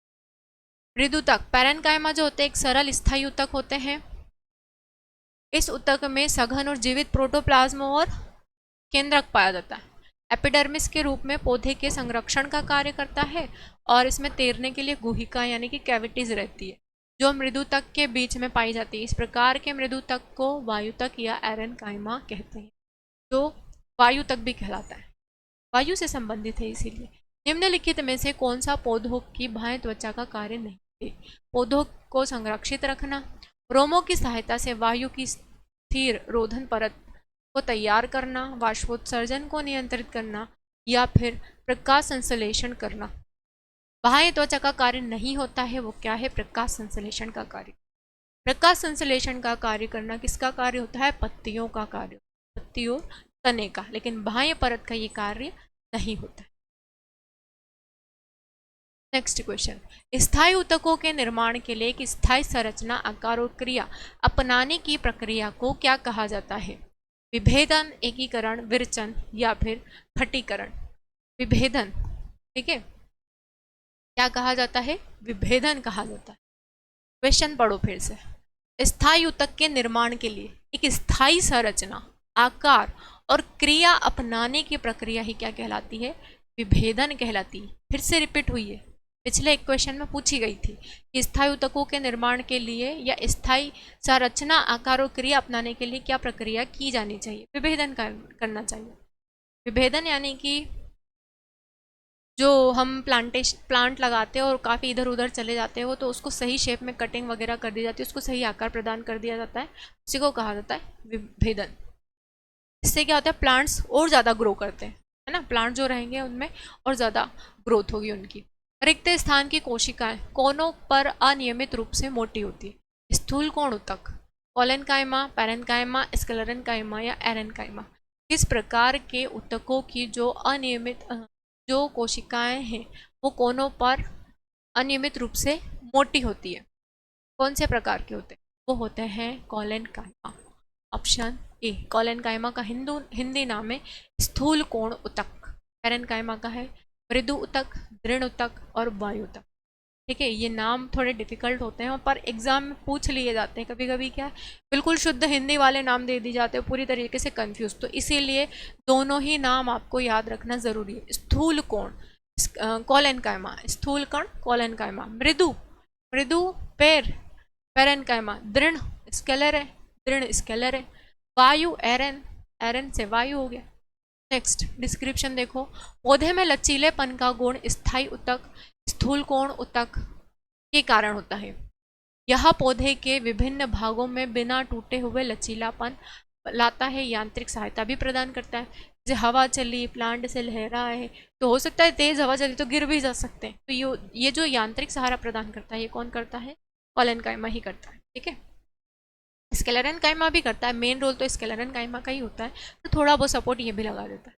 मृदुतक, पैरेनकाइमा जो होते हैं एक सरल स्थायी ऊतक होते हैं। इस ऊतक में सघन और जीवित प्रोटोप्लाज्म और केंद्रक पाया जाता है। एपिडर्मिस के रूप में पौधे के संरक्षण का कार्य करता है और इसमें तैरने के लिए गुहिका यानी कि कैविटीज रहती है जो मृदुतक के बीच में पाई जाती है। इस प्रकार के मृदुतक को वायुतक या एरेनकाइमा कहते हैं, जो वायुतक भी कहलाता है, वायु से संबंधित है। इसीलिए निम्नलिखित में से कौन सा पौधों की बाह्य त्वचा का कार्य नहीं है? पौधों को संरक्षित रखना, रोमों की सहायता से वायु की स्थिर रोधन परत को तैयार करना, वाष्पोत्सर्जन को नियंत्रित करना या फिर प्रकाश संश्लेषण करना। बाह्य त्वचा का कार्य नहीं होता है, वो क्या है? प्रकाश संश्लेषण का कार्य। प्रकाश संश्लेषण का कार्य करना किसका कार्य होता है? पत्तियों का कार्य, पत्ती और तने का, लेकिन बाह्य परत का ये कार्य नहीं होता है। नेक्स्ट क्वेश्चन, स्थायी ऊतकों के निर्माण के लिए एक स्थायी संरचना, आकार और क्रिया अपनाने की प्रक्रिया को क्या कहा जाता है? विभेदन, एकीकरण, विरचन या फिर फटीकरण? विभेदन। ठीक है, क्या कहा जाता है? विभेदन कहा जाता है। क्वेश्चन पढ़ो फिर से। स्थायी ऊतक के निर्माण के लिए एक स्थायी संरचना, आकार और क्रिया अपनाने की प्रक्रिया ही क्या कहलाती है? विभेदन कहलाती है। फिर से रिपीट हुई है, पिछले एक क्वेश्चन में पूछी गई थी कि स्थायी ऊतकों के निर्माण के लिए या स्थायी संरचना, आकार और क्रिया अपनाने के लिए क्या प्रक्रिया की जानी चाहिए? विभेदन करना चाहिए। विभेदन यानी कि जो हम प्लांट लगाते हैं और काफ़ी इधर उधर चले जाते हो तो उसको सही शेप में कटिंग वगैरह कर दी जाती है, उसको सही आकार प्रदान कर दिया जाता है, उसी को कहा जाता है विभेदन। इससे क्या होता है? प्लांट्स और ज़्यादा ग्रो करते हैं, है ना, प्लांट जो रहेंगे उनमें और ज़्यादा ग्रोथ होगी उनकी। रिक्त स्थान की कोशिकाएं कोनों पर अनियमित रूप से मोटी होती है। स्थूल कोण ऊतक, कॉलेनकाइमा, पैरेनकाइमा, स्क्लेरेनकाइमा या एरेनकाइमा? किस प्रकार के ऊतकों की जो अनियमित जो कोशिकाएं हैं वो कोनों पर अनियमित रूप से मोटी होती है? कौन से प्रकार के होते हैं? वो होते हैं कॉलेनकाइमा। ऑप्शन ए, कॉलेनकाइमा का हिंदी नाम है स्थूल कोण ऊतक। पैरेनकाइमा का है मृदु ऊतक, दृढ़ ऊतक और वायु ऊतक। ठीक है, ये नाम थोड़े डिफिकल्ट होते हैं पर एग्जाम में पूछ लिए जाते हैं कभी कभी। क्या है, बिल्कुल शुद्ध हिंदी वाले नाम दे दिए जाते हैं पूरी तरीके से कंफ्यूज, तो इसीलिए दोनों ही नाम आपको याद रखना जरूरी है। स्थूल कोण कोलेनकाइमा, स्थूल कण कोलेनकाइमा, मृदु मृदु पैर पेरेनकाइमा, दृढ़ स्केलर है, दृढ़ स्केलर है, वायु एरन, एरन से वायु हो गया। नेक्स्ट डिस्क्रिप्शन देखो, पौधे में लचीलेपन का गुण स्थायी ऊतक, स्थूल कोण ऊतक के कारण होता है। यह पौधे के विभिन्न भागों में बिना टूटे हुए लचीलापन लाता है, यांत्रिक सहायता भी प्रदान करता है। जैसे हवा चली, प्लांट से लहरा है, तो हो सकता है तेज हवा चली तो गिर भी जा सकते हैं, तो ये जो यांत्रिक सहारा प्रदान करता है ये कौन करता है? कोलेनकाइमा ही करता है। ठीक है, स्केलेरेनकाइमा भी करता है, मेन रोल तो स्केलेरेनकाइमा का ही होता है, तो थोड़ा बहुत सपोर्ट ये भी लगा देता है।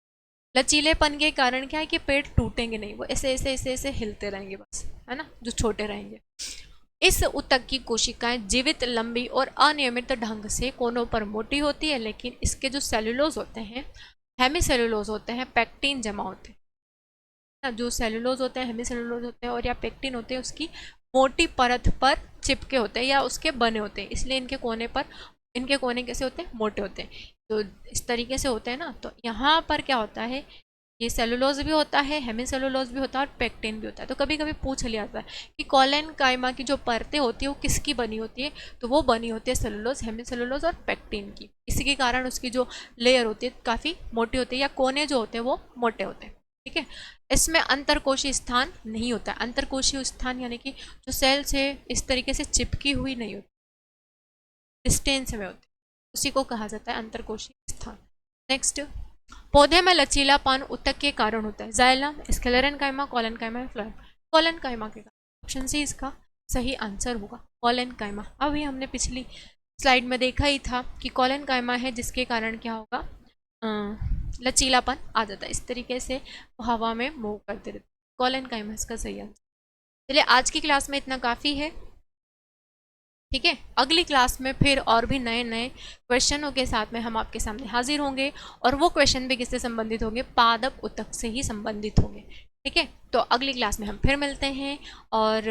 लचीलेपन के कारण क्या है कि पेड़ टूटेंगे नहीं, वो ऐसे ऐसे ऐसे ऐसे हिलते रहेंगे बस, है ना, जो छोटे रहेंगे। इस ऊतक की कोशिकाएं जीवित, लंबी और अनियमित ढंग से कोनों पर मोटी होती है, लेकिन इसके जो सेलुलोज होते हैं, हेमीसेलुलोज होते हैं, पेक्टिन जमा होते हैं। जो सेलुलोज होते हैं, हेमीसेलुलोज होते हैं और या पेक्टिन होते हैं, उसकी मोटी परत पर चिपके होते हैं या उसके बने होते हैं, इसलिए इनके कोने कैसे होते हैं? मोटे होते हैं। तो इस तरीके से होते हैं ना। तो यहाँ पर क्या होता है, ये सेलुलोज भी होता है, हेमीसेलुलोज भी होता है और पेक्टिन भी होता है। तो कभी कभी पूछ लिया जाता है कि कोलेनकाइमा की जो परतें होती है वो किसकी बनी होती है, तो वो बनी होती है सेलुलोज, हेमीसेलुलोज और पेक्टिन की। इसी के कारण उसकी जो लेयर होती है काफ़ी मोटी होती है, या कोने जो होते हैं वो मोटे होते हैं। ठीक है, इसमें अंतरकोशीय स्थान नहीं होता है। अंतरकोशीय स्थान यानी कि जो सेल से इस तरीके से चिपकी हुई नहीं होती, डिस्टेंस में होती, उसी को कहा जाता है अंतरकोशीय स्थान। नेक्स्ट, पौधे में लचीलापन ऊतक के कारण होता है। Xylem, sclerenchyma, collenchyma, phloem. Collenchyma के कारण, ऑप्शन सी इसका सही आंसर होगा, कोलेनकाइमा। अभी हमने पिछली स्लाइड में देखा ही था कि कोलेनकाइमा है जिसके कारण क्या होगा, लचीलापन आ जाता है, इस तरीके से हवा में मूव करते रहते। कोलेनकाइमा इसका सही आंसर। चलिए आज की क्लास में इतना काफ़ी है। ठीक है, अगली क्लास में फिर और भी नए नए क्वेश्चनों के साथ में हम आपके सामने हाजिर होंगे, और वो क्वेश्चन भी किससे संबंधित होंगे? पादप ऊतक से ही संबंधित होंगे। ठीक है, तो अगली क्लास में हम फिर मिलते हैं। और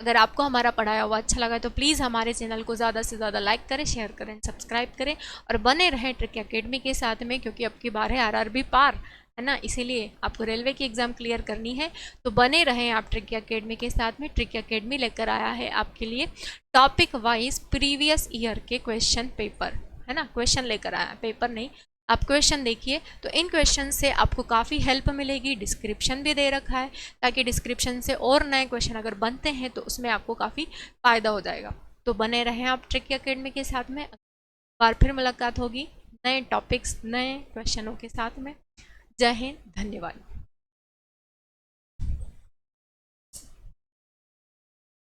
अगर आपको हमारा पढ़ाया हुआ अच्छा लगा तो प्लीज़ हमारे चैनल को ज़्यादा से ज़्यादा लाइक करें, शेयर करें, सब्सक्राइब करें और बने रहें ट्रिकी अकेडमी के साथ में, क्योंकि अब की बार है आरआरबी पार, है ना, इसीलिए आपको रेलवे की एग्ज़ाम क्लियर करनी है। तो बने रहें आप ट्रिकी अकेडमी के साथ में। ट्रिकी अकेडमी लेकर आया है आपके लिए टॉपिक वाइज प्रीवियस ईयर के क्वेश्चन पेपर, है ना, क्वेश्चन लेकर आया, पेपर नहीं, आप क्वेश्चन देखिए। तो इन क्वेश्चन से आपको काफ़ी हेल्प मिलेगी। डिस्क्रिप्शन भी दे रखा है, ताकि डिस्क्रिप्शन से और नए क्वेश्चन अगर बनते हैं तो उसमें आपको काफ़ी फ़ायदा हो जाएगा। तो बने रहें आप ट्रिकी अकेडमी के साथ में। बार फिर मुलाकात होगी नए टॉपिक्स, नए क्वेश्चनों के साथ में। जय हिंद, धन्यवाद।